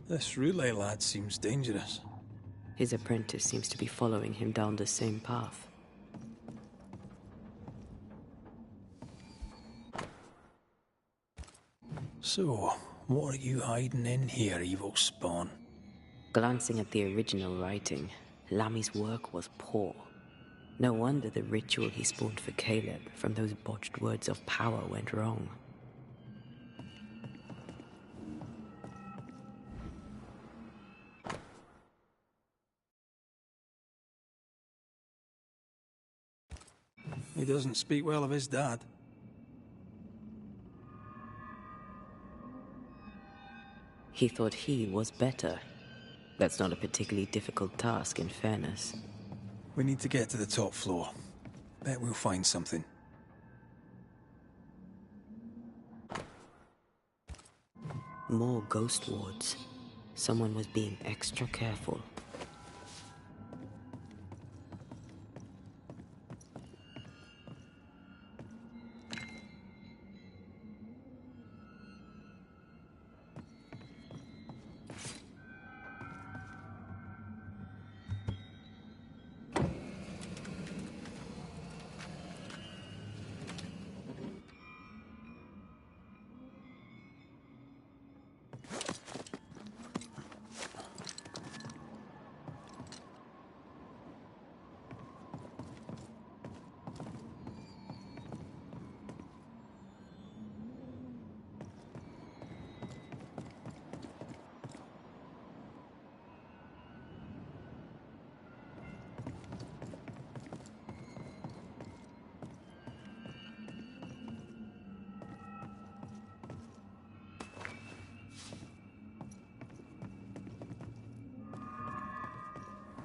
This relay lad seems dangerous. His apprentice seems to be following him down the same path. So, what are you hiding in here, evil spawn? Glancing at the original writing, Lammy's work was poor. No wonder the ritual he spawned for Caleb from those botched words of power went wrong. He doesn't speak well of his dad. He thought he was better. That's not a particularly difficult task, in fairness. We need to get to the top floor. Bet we'll find something. More ghost wards. Someone was being extra careful.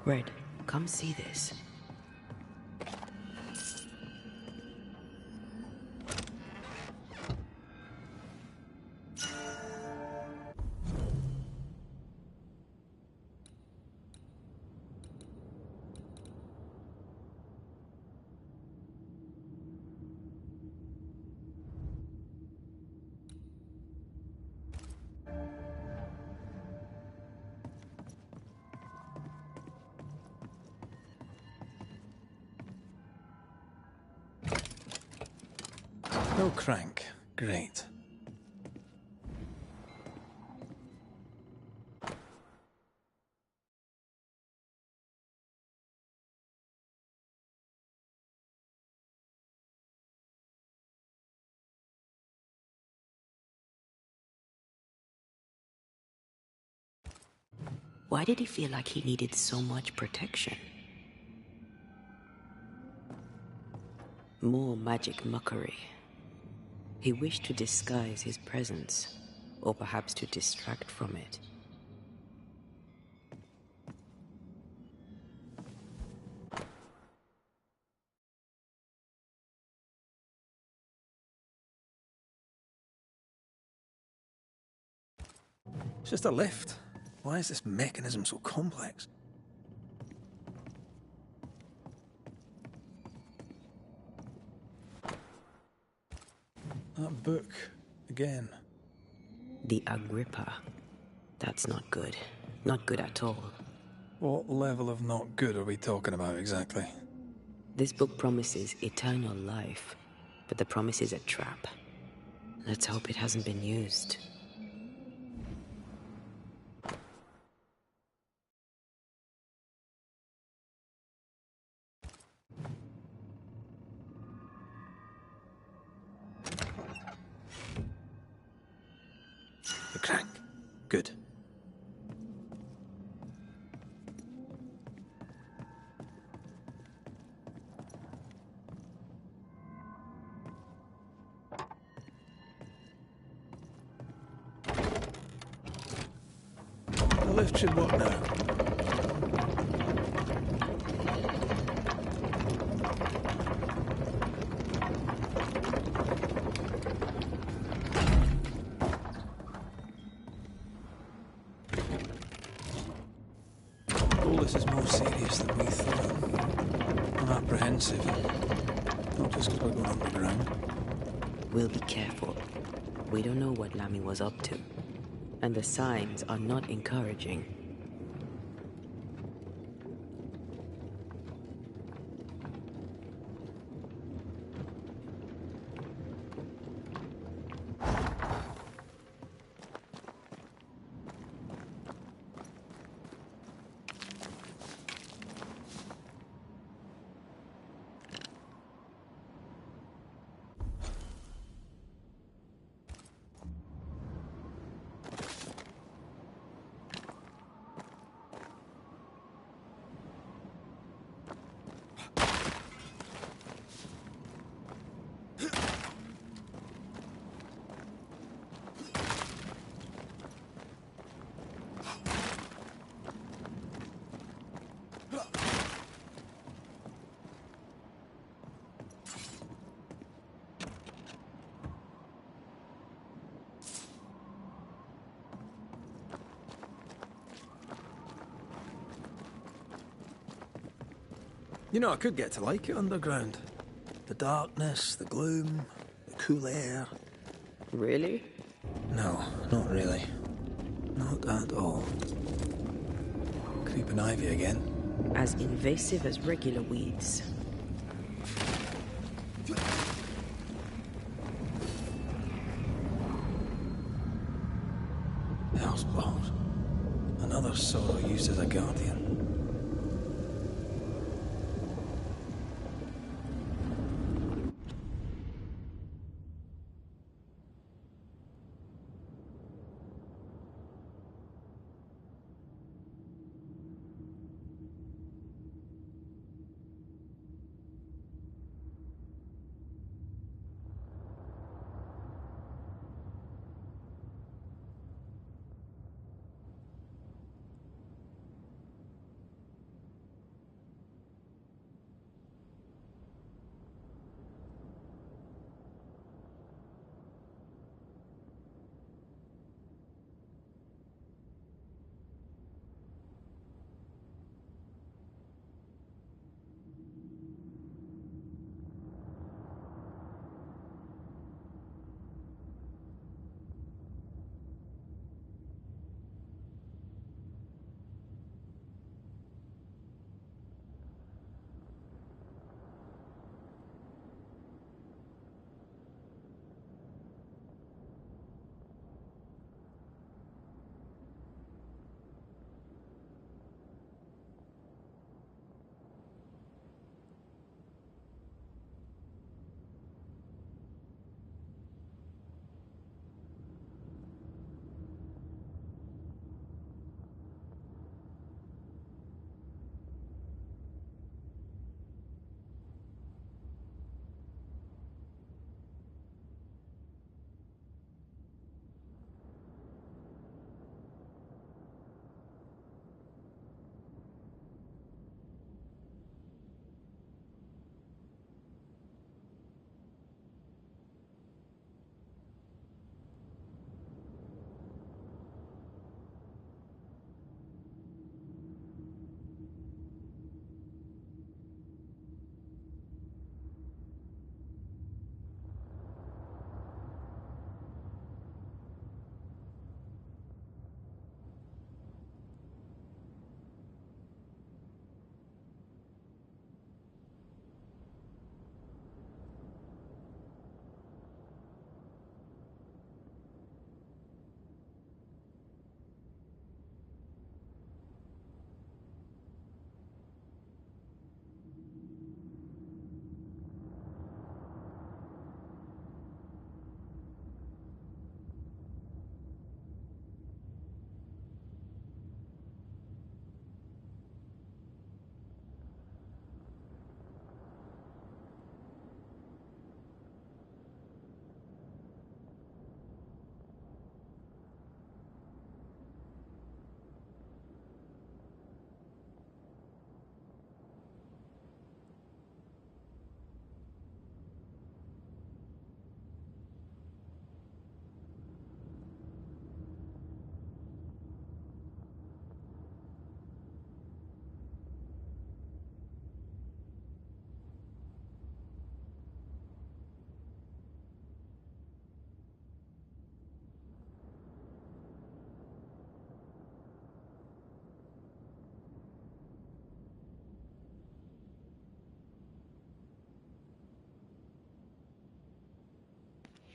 Red, come see this. No crank. Great. Why did he feel like he needed so much protection? More magic muckery. He wished to disguise his presence, or perhaps to distract from it. It's just a lift. Why is this mechanism so complex? That book, again. The Agrippa. That's not good. Not good at all. What level of not good are we talking about exactly? This book promises eternal life, but the promise is a trap. Let's hope it hasn't been used. The crank. Good. The lift should work now. All this is more serious than we thought. I'm apprehensive. Not just because we're going underground. We'll be careful. We don't know what Lammy was up to. and the signs are not encouraging. You know, I could get to like it underground. The darkness, the gloom, the cool air. Really? No, not really. Not at all. Creeping ivy again. As invasive as regular weeds. Hellspawn. Another sorrow used as a guardian.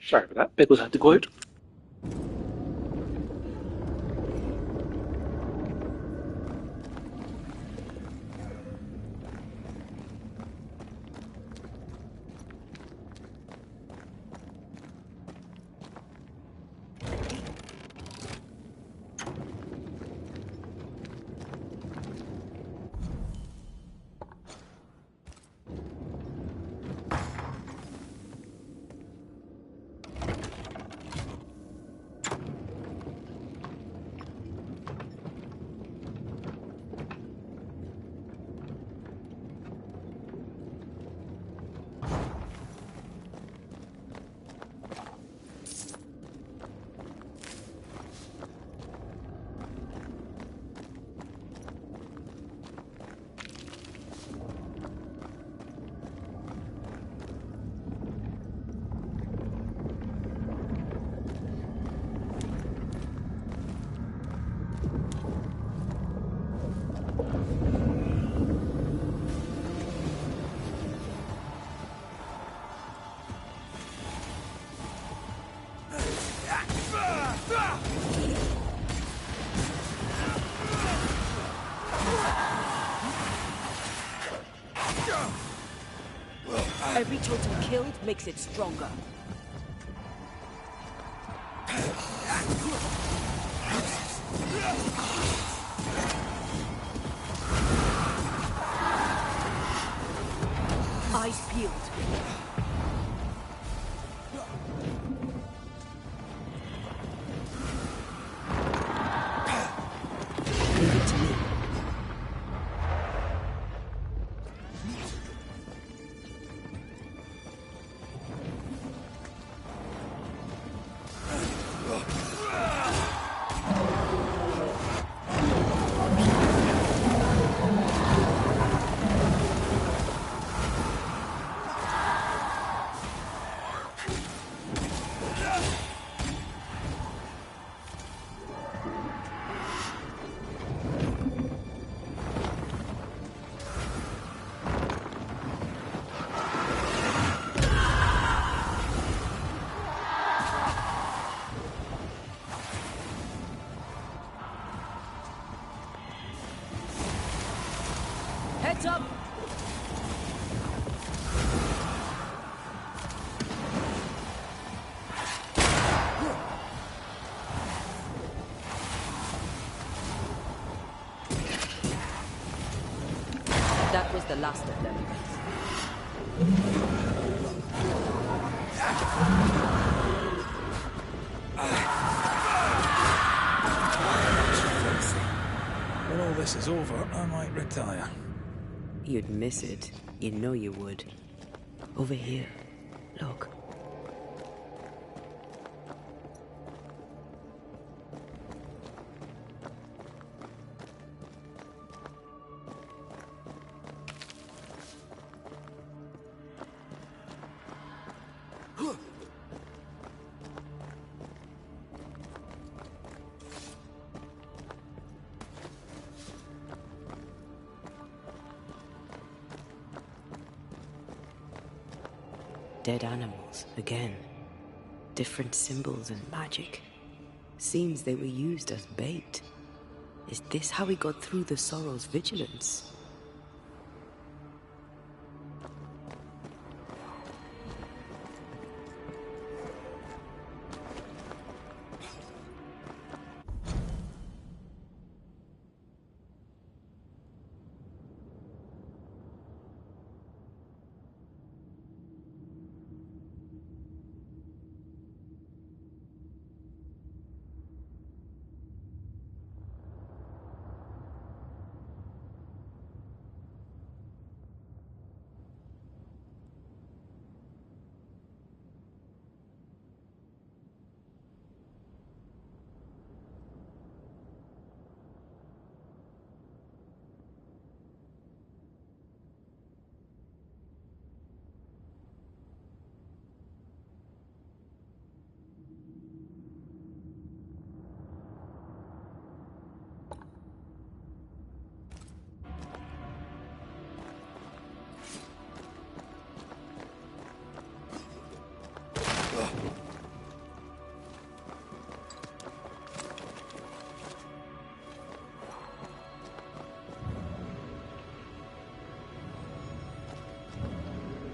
Sorry for that. Pickles had to go out. Every totem killed makes it stronger. Eyes peeled. Leave it to me. Heads up! That was the last of them. When all this is over, I might retire. You'd miss it. You know you would. Over here. Look. Dead animals, again. Different symbols and magic. Seems they were used as bait. Is this how we got through the Sorrow's vigilance?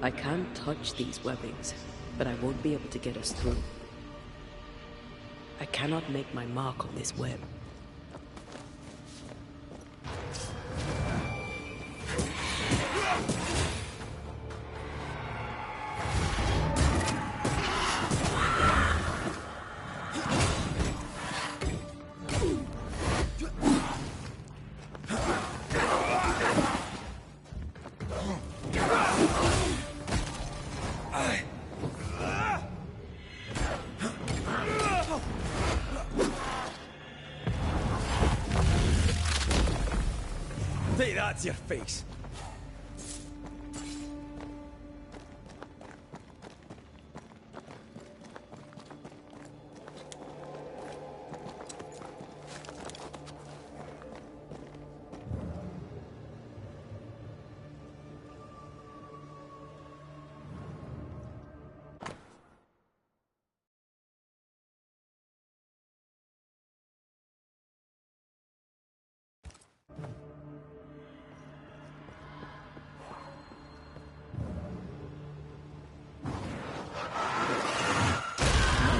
I can't touch these webbings, but I won't be able to get us through. I cannot make my mark on this web. Take that to your face.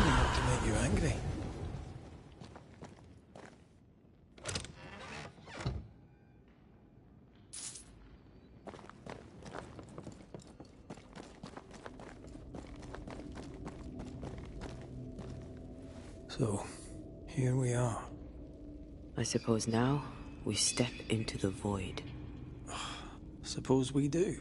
Not to make you angry. So, here we are. I suppose now we step into the void. Suppose we do.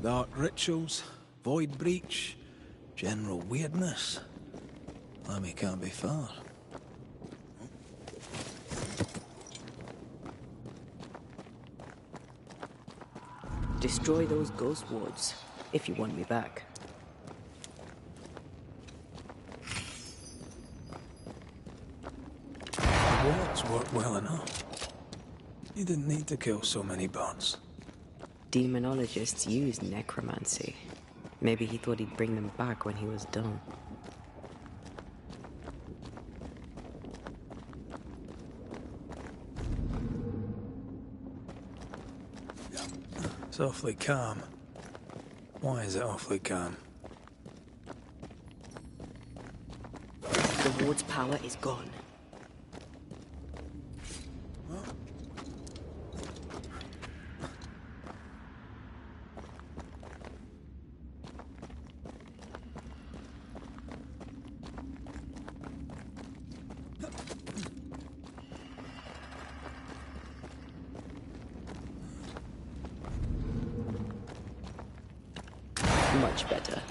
Dark rituals, void breach, general weirdness. Lemmy can't be far. Destroy those ghost wards, if you want me back. The wards work well enough. You didn't need to kill so many bots. Demonologists use necromancy. Maybe he thought he'd bring them back when he was done. It's awfully calm. Why is it awfully calm? The ward's power is gone. Much better.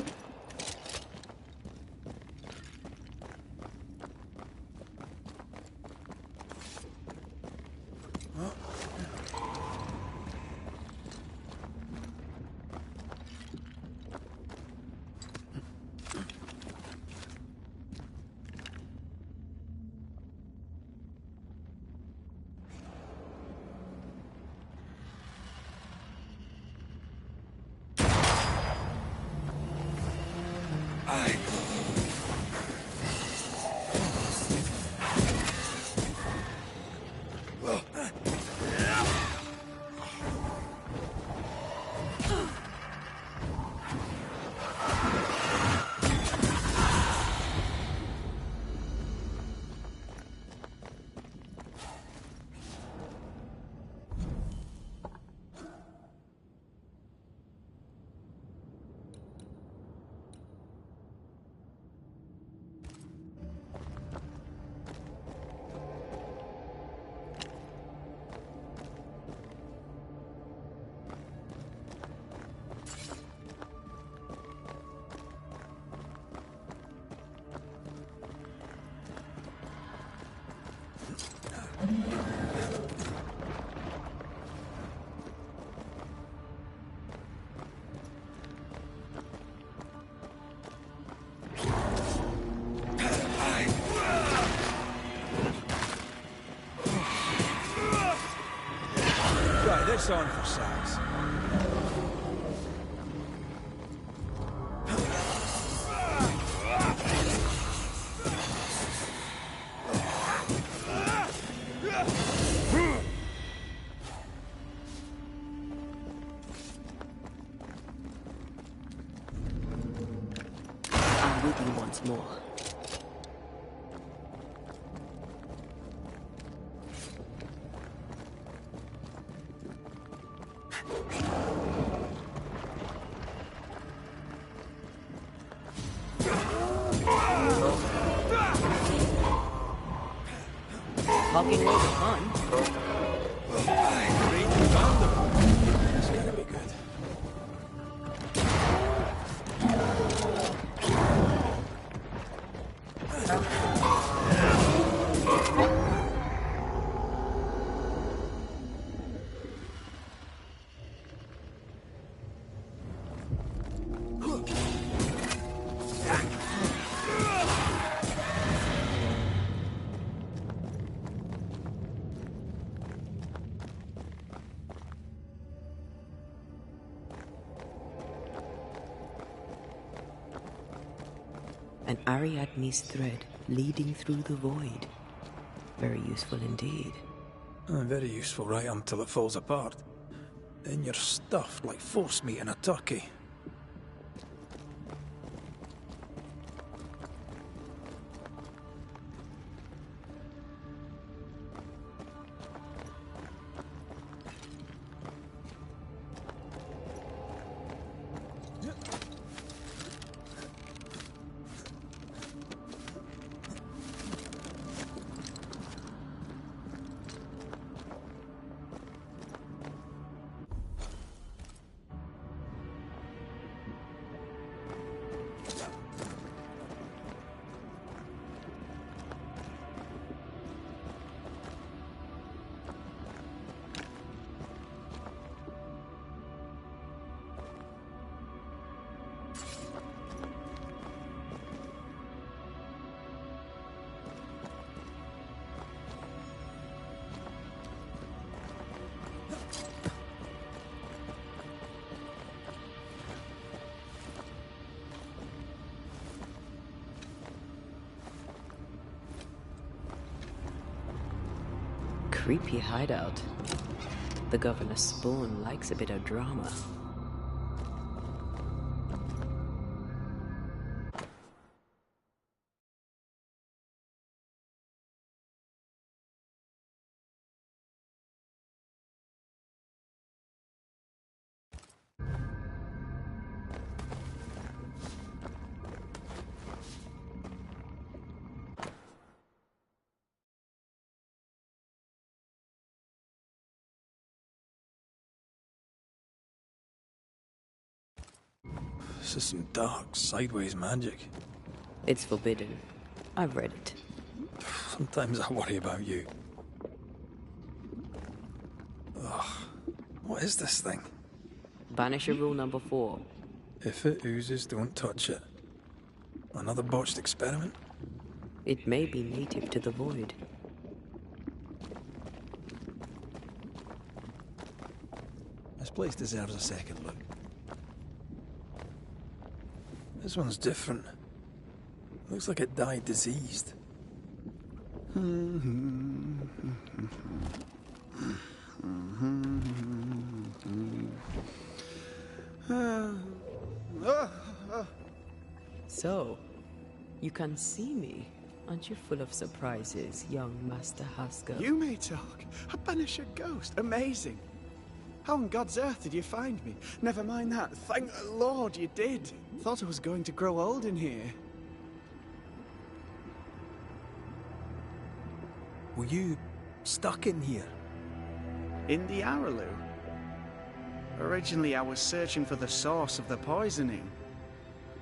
Press on for size. I'm with you once more. Talking over fun. Great, we found them. That's gonna be good. An Ariadne's thread leading through the void. Very useful indeed. Very useful right until it falls apart. Then you're stuffed like force meat in a turkey. Creepy hideout. The governor's spawn likes a bit of drama. This is some dark, sideways magic. It's forbidden. I've read it. Sometimes I worry about you. Ugh. What is this thing? Banisher rule number 4. If it oozes, don't touch it. Another botched experiment? It may be native to the void. This place deserves a second look. This one's different. Looks like it died diseased. So, you can see me. Aren't you full of surprises, young Master Haskell? You may talk. A Banisher ghost. Amazing. How on God's earth did you find me? Never mind that. Thank the Lord you did. Thought I was going to grow old in here. Were you stuck in here? In the Harrows? Originally, I was searching for the source of the poisoning.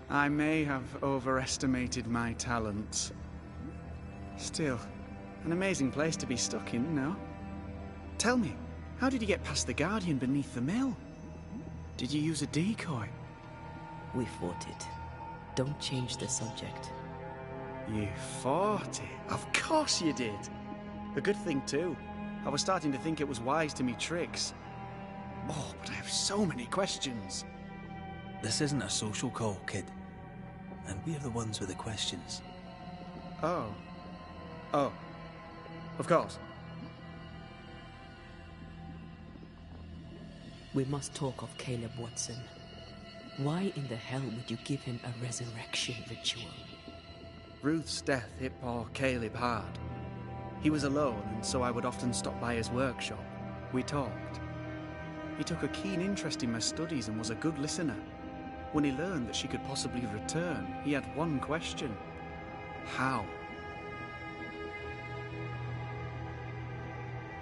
I may have overestimated my talents. Still, an amazing place to be stuck in, no? Tell me, how did you get past the Guardian beneath the mill? Did you use a decoy? We fought it. Don't change the subject. You fought it? Of course you did. A good thing, too. I was starting to think it was wise to me tricks. Oh, but I have so many questions. This isn't a social call, kid. And we're the ones with the questions. Oh. Oh. Of course. We must talk of Caleb Watson. Why in the hell would you give him a resurrection ritual? Ruth's death hit poor Caleb hard. He was alone, and so I would often stop by his workshop. We talked. He took a keen interest in my studies and was a good listener. When he learned that she could possibly return, he had one question. How?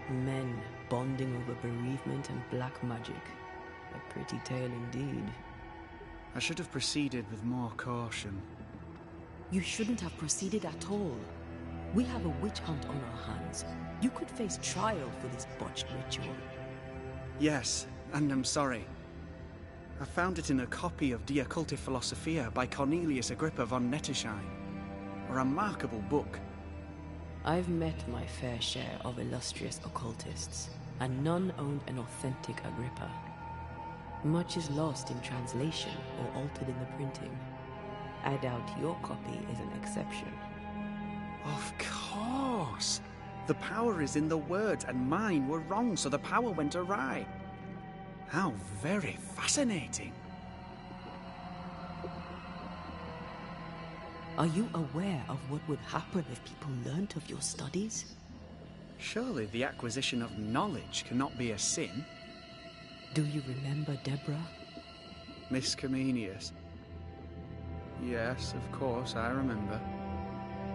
Men bonding over bereavement and black magic. A pretty tale indeed. I should have proceeded with more caution. You shouldn't have proceeded at all. We have a witch hunt on our hands. You could face trial for this botched ritual. Yes, and I'm sorry. I found it in a copy of De Occulti Philosophia by Cornelius Agrippa von Nettesheim. A remarkable book. I've met my fair share of illustrious occultists, and none owned an authentic Agrippa. Much is lost in translation or altered in the printing. I doubt your copy is an exception. Of course! The power is in the words, and mine were wrong, so the power went awry. How very fascinating. Are you aware of what would happen if people learnt of your studies? Surely the acquisition of knowledge cannot be a sin. Do you remember Deborah? Miss Comenius. Yes, of course, I remember.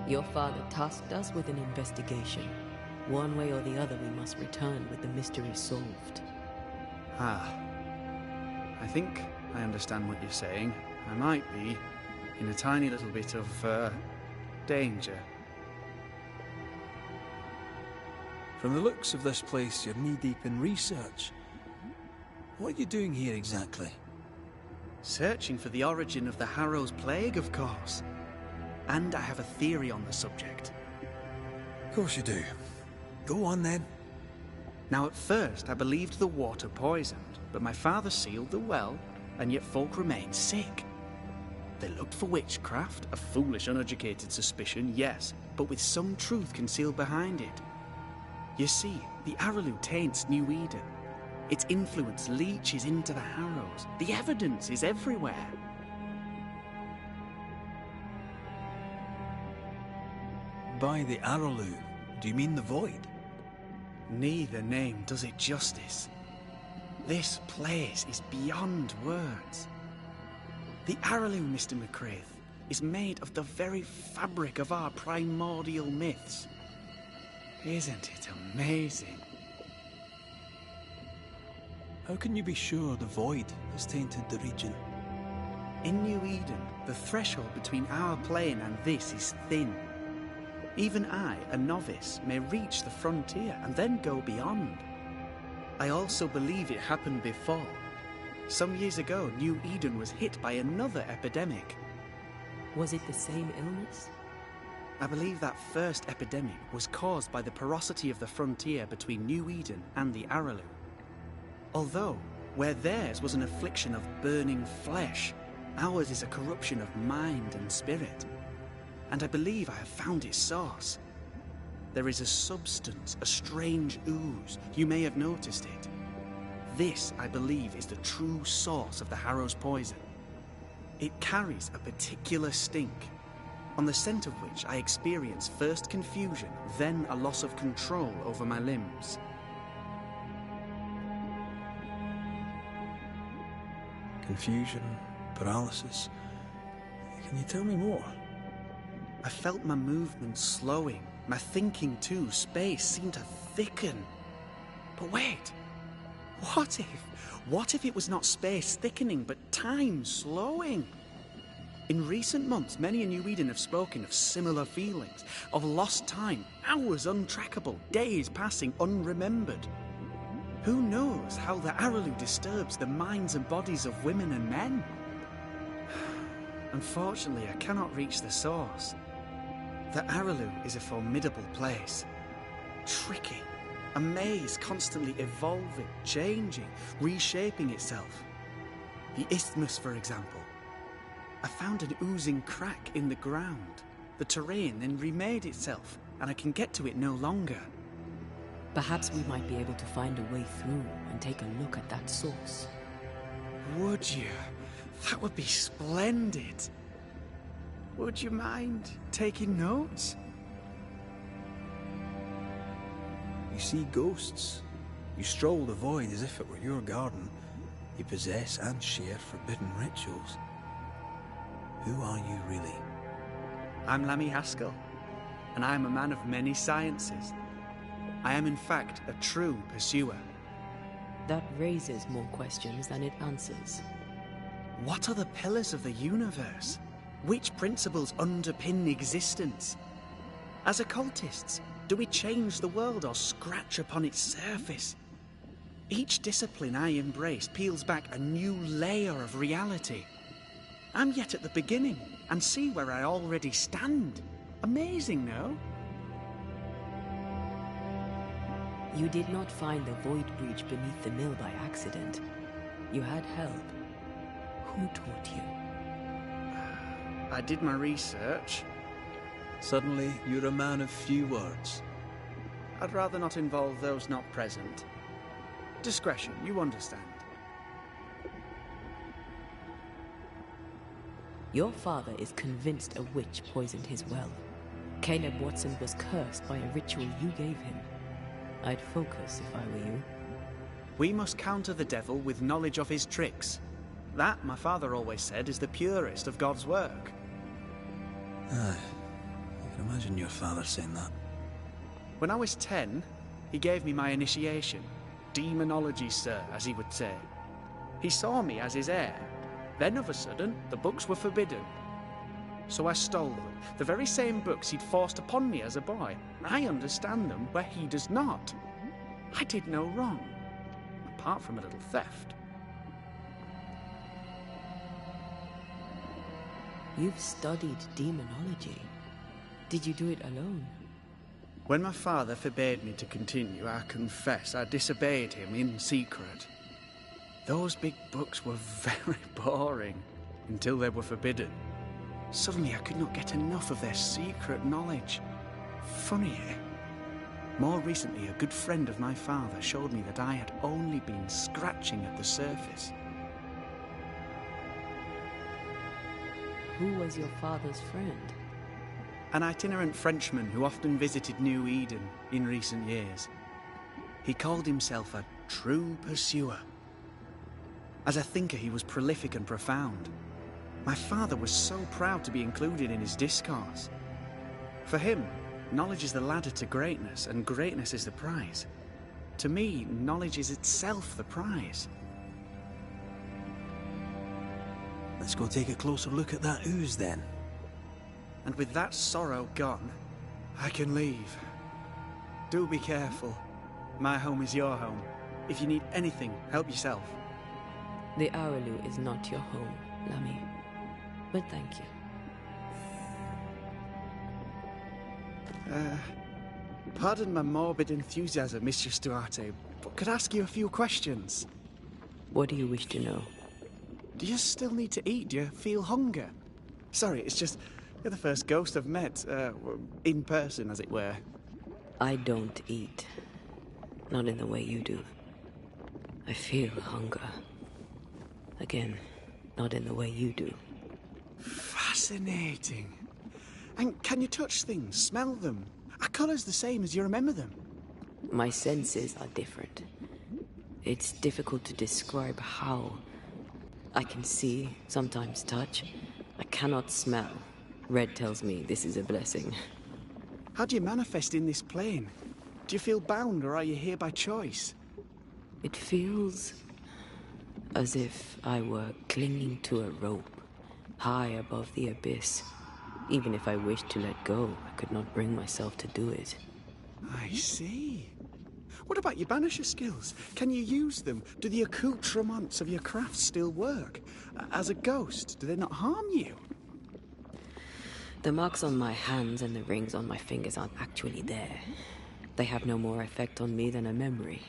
Your father tasked us with an investigation. One way or the other we must return with the mystery solved. Ah. I think I understand what you're saying. I might be in a tiny little bit of, danger. From the looks of this place, you're knee-deep in research. What are you doing here exactly? Searching for the origin of the Harrows plague, of course. And I have a theory on the subject. Of course you do. Go on then. Now, at first, I believed the water poisoned, but my father sealed the well, and yet folk remained sick. They looked for witchcraft, a foolish, uneducated suspicion, yes, but with some truth concealed behind it. You see, the Araloo taints New Eden. Its influence leaches into the Harrows. The evidence is everywhere. By the Araloo, do you mean the Void? Neither name does it justice. This place is beyond words. The Araloo, Mr. McCraith, is made of the very fabric of our primordial myths. Isn't it amazing? How can you be sure the Void has tainted the region? In New Eden, the threshold between our plane and this is thin. Even I, a novice, may reach the frontier and then go beyond. I also believe it happened before. Some years ago, New Eden was hit by another epidemic. Was it the same illness? I believe that first epidemic was caused by the porosity of the frontier between New Eden and the Araloo. Although, where theirs was an affliction of burning flesh, ours is a corruption of mind and spirit. And I believe I have found its source. There is a substance, a strange ooze. You may have noticed it. This, I believe, is the true source of the Harrows poison. It carries a particular stink, on the scent of which I experience first confusion, then a loss of control over my limbs. Confusion, paralysis. Can you tell me more? I felt my movements slowing, my thinking too. Space seemed to thicken. But wait, what if it was not space thickening, but time slowing? In recent months, many in New Eden have spoken of similar feelings, of lost time, hours untrackable, days passing unremembered. Who knows how the Araloo disturbs the minds and bodies of women and men? Unfortunately, I cannot reach the source. The Araloo is a formidable place. Tricky, A maze constantly evolving, changing, reshaping itself. The isthmus, for example. I found an oozing crack in the ground. The terrain then remade itself, and I can get to it no longer. Perhaps we might be able to find a way through and take a look at that source. Would you? That would be splendid. Would you mind taking notes? You see ghosts. You stroll the void as if it were your garden. You possess and share forbidden rituals. Who are you really? I'm Lammy Haskell, and I am a man of many sciences. I am in fact a true pursuer. That raises more questions than it answers. What are the pillars of the universe? Which principles underpin existence? As occultists, do we change the world or scratch upon its surface? Each discipline I embrace peels back a new layer of reality. I'm yet at the beginning, and see where I already stand. Amazing, no? You did not find the void breach beneath the mill by accident. You had help. Who taught you? I did my research. Suddenly, you're a man of few words. I'd rather not involve those not present. Discretion, you understand. Your father is convinced a witch poisoned his well. Caleb Watson was cursed by a ritual you gave him. I'd focus if I were you. We must counter the devil with knowledge of his tricks. That, my father always said, is the purest of God's work. Aye. I can imagine your father saying that. When I was 10, he gave me my initiation. Demonology, sir, as he would say. He saw me as his heir. Then, of a sudden, the books were forbidden. So I stole them. The very same books he'd forced upon me as a boy. I understand them where he does not. I did no wrong, apart from a little theft. You've studied demonology. Did you do it alone? When my father forbade me to continue, I confess I disobeyed him in secret. Those big books were very boring, until they were forbidden. Suddenly I could not get enough of their secret knowledge. Funny, eh? More recently, a good friend of my father showed me that I had only been scratching at the surface. Who was your father's friend? An itinerant Frenchman who often visited New Eden in recent years. He called himself a true pursuer. As a thinker, he was prolific and profound. My father was so proud to be included in his discourse. For him, knowledge is the ladder to greatness, and greatness is the prize. To me, knowledge is itself the prize. Let's go take a closer look at that ooze, then. And with that sorrow gone, I can leave. Do be careful. My home is your home. If you need anything, help yourself. The Araloo is not your home, Lammy. But thank you. Pardon my morbid enthusiasm, Mistress Duarte, but could I ask you a few questions? What do you wish to know? Do you still need to eat? Do you feel hunger? Sorry, it's just, you're the first ghost I've met, in person, as it were. I don't eat. Not in the way you do. I feel hunger. Again, not in the way you do. Fascinating. And can you touch things, smell them? Are colours the same as you remember them? My senses are different. It's difficult to describe how. I can see, sometimes touch. I cannot smell. Red tells me this is a blessing. How do you manifest in this plane? Do you feel bound, or are you here by choice? It feels as if I were clinging to a rope, high above the abyss. Even if I wished to let go, I could not bring myself to do it. I see. What about your Banisher skills? Can you use them? Do the accoutrements of your craft still work? As a ghost, do they not harm you? The marks on my hands and the rings on my fingers aren't actually there. They have no more effect on me than a memory.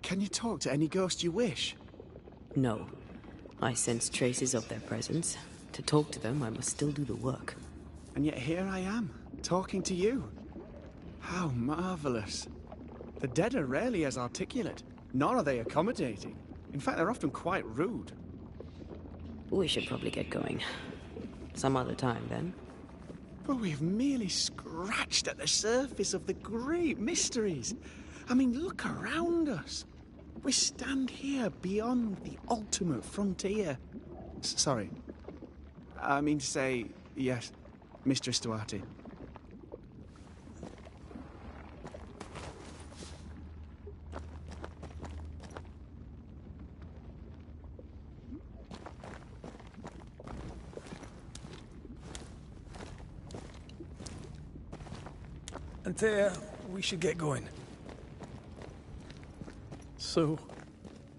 Can you talk to any ghost you wish? No. I sense traces of their presence. To talk to them, I must still do the work. And yet here I am, talking to you. How marvelous. The dead are rarely as articulate, nor are they accommodating. In fact, they're often quite rude. We should probably get going. Some other time, then. But we've merely scratched at the surface of the great mysteries. I mean, look around us. We stand here beyond the ultimate frontier. Sorry. I mean to say, yes, Mistress Duarte. Antea, we should get going. So,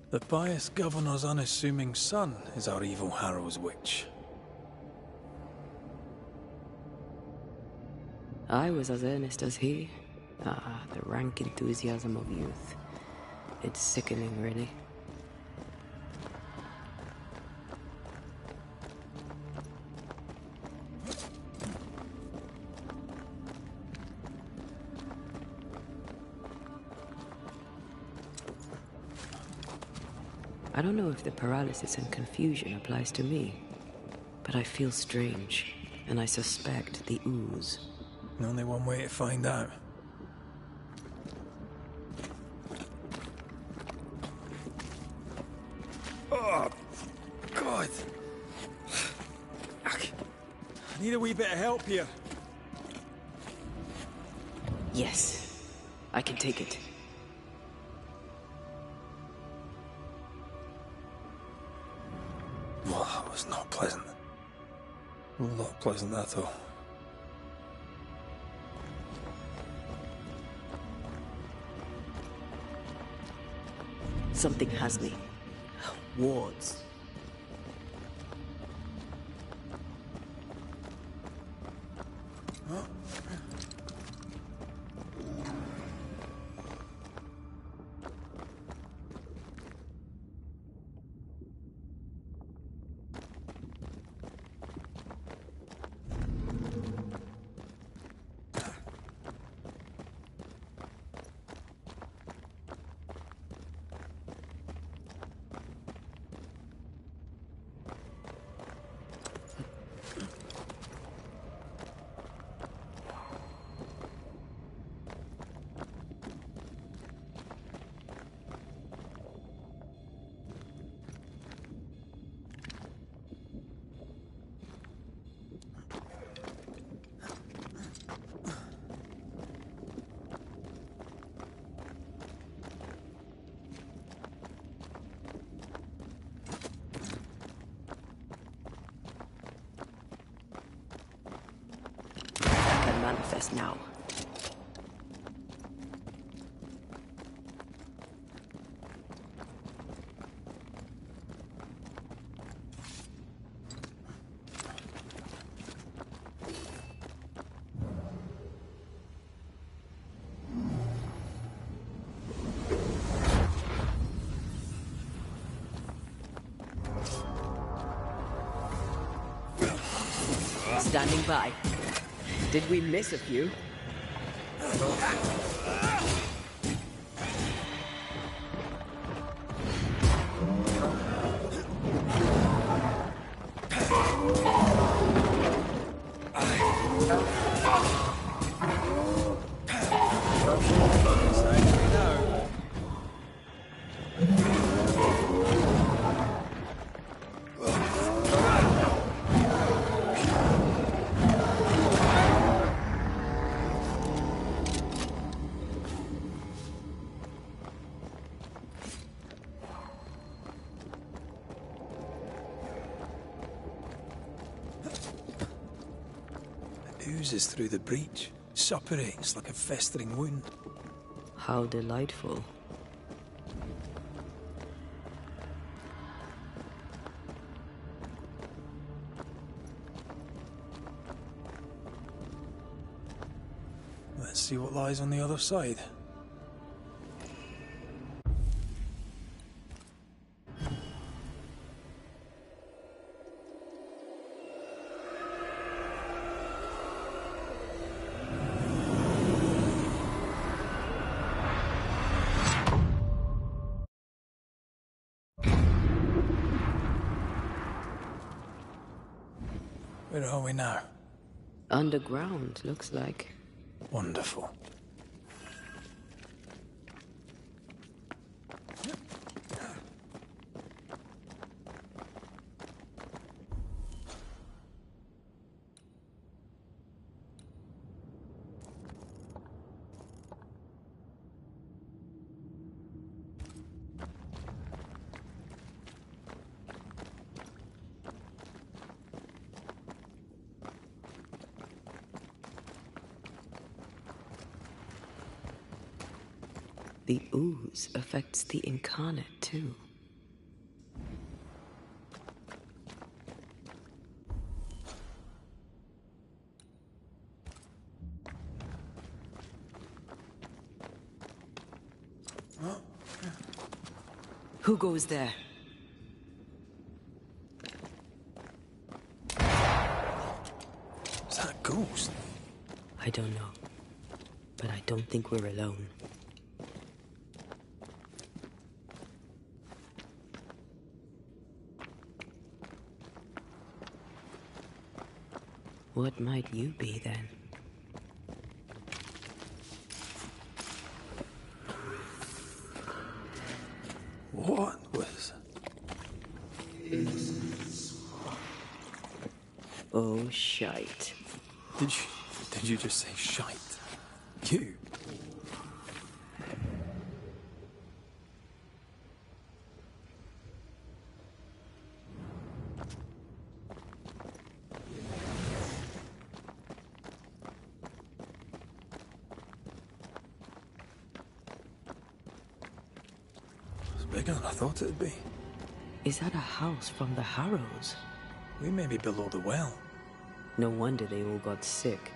the pious governor's unassuming son is our evil Harrows witch. I was as earnest as he. Ah, the rank enthusiasm of youth. It's sickening, really. I don't know if the paralysis and confusion applies to me, but I feel strange, and I suspect the ooze. Only one way to find out. Oh, God. I need a wee bit of help here. Yes, I can take it. Well, that was not pleasant. Not pleasant at all. Something has me. Wards. Manifest now. Standing by. Did we miss a few? Oozes through the breach, suppurates like a festering wound. How delightful. Let's see what lies on the other side. Where are we now? Underground, looks like. Wonderful. The ooze affects the incarnate, too. Who goes there? Is that a ghost? I don't know. But I don't think we're alone. What might you be, then? What was... Oh, shite. Did you just say shite? You? It's bigger than I thought it'd be. Is that a house from the Harrows? We may be below the well. No wonder they all got sick.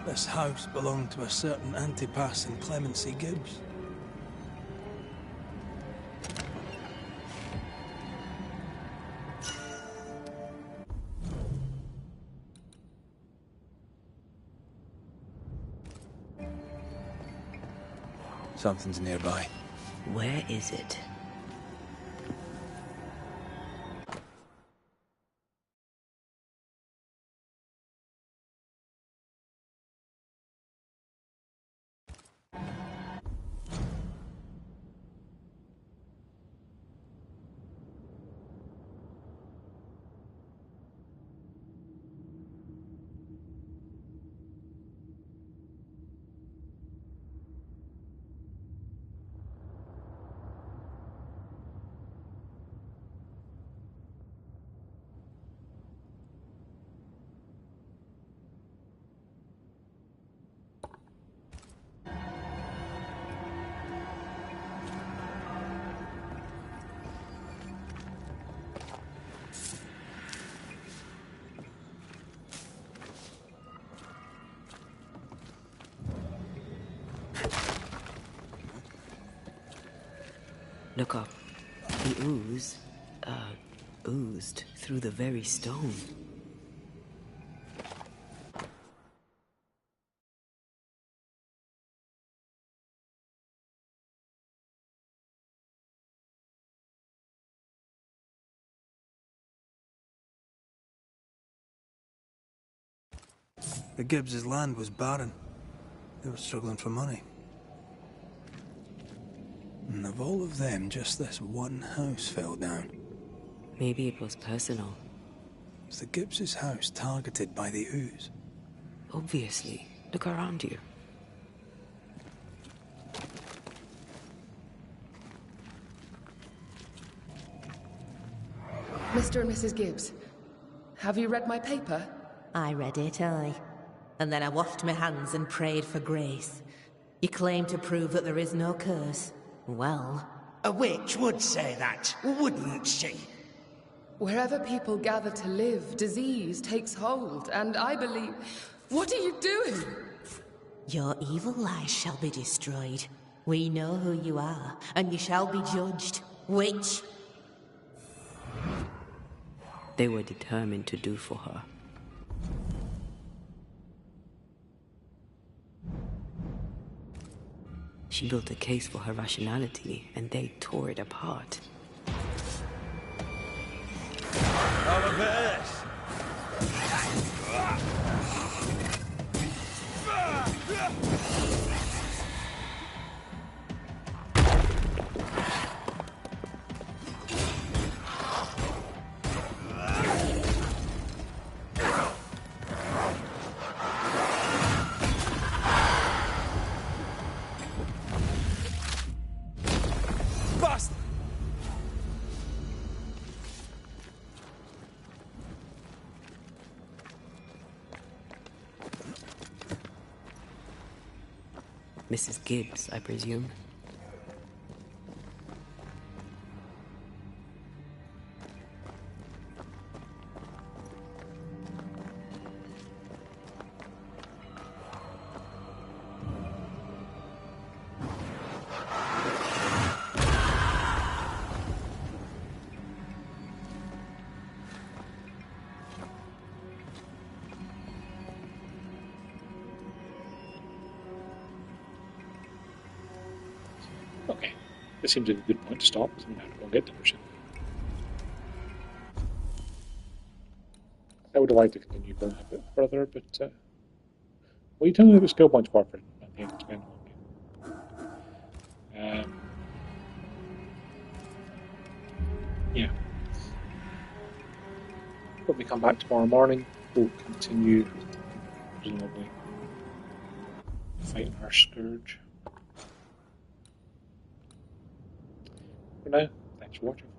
This house belonged to a certain Antipas and Clemency Gibbs. Something's nearby. Where is it? Look up. The ooze, oozed through the very stone. The Gibbs' land was barren. They were struggling for money. And of all of them, just this one house fell down. Maybe it was personal. Was the Gibbs' house targeted by the ooze? Obviously. Look around you. Mr. and Mrs. Gibbs, have you read my paper? I read it, aye. And then I washed my hands and prayed for grace. You claim to prove that there is no curse. Well... A witch would say that, wouldn't she? Wherever people gather to live, disease takes hold, and I believe... What are you doing? Your evil lies shall be destroyed. We know who you are, and you shall be judged. Witch! They were determined to do for her. She built a case for her rationality, and they tore it apart. Our best! Mrs. Gibbs, I presume. Okay, this seems like a good point to stop, so I'm going to have to go and get dinner soon. I would have liked to continue going a bit further, but well, you tell me the skill points for it at the end of the game. Yeah. When we come back tomorrow morning, we'll continue, presumably, fighting our scourge. For now, thanks for watching.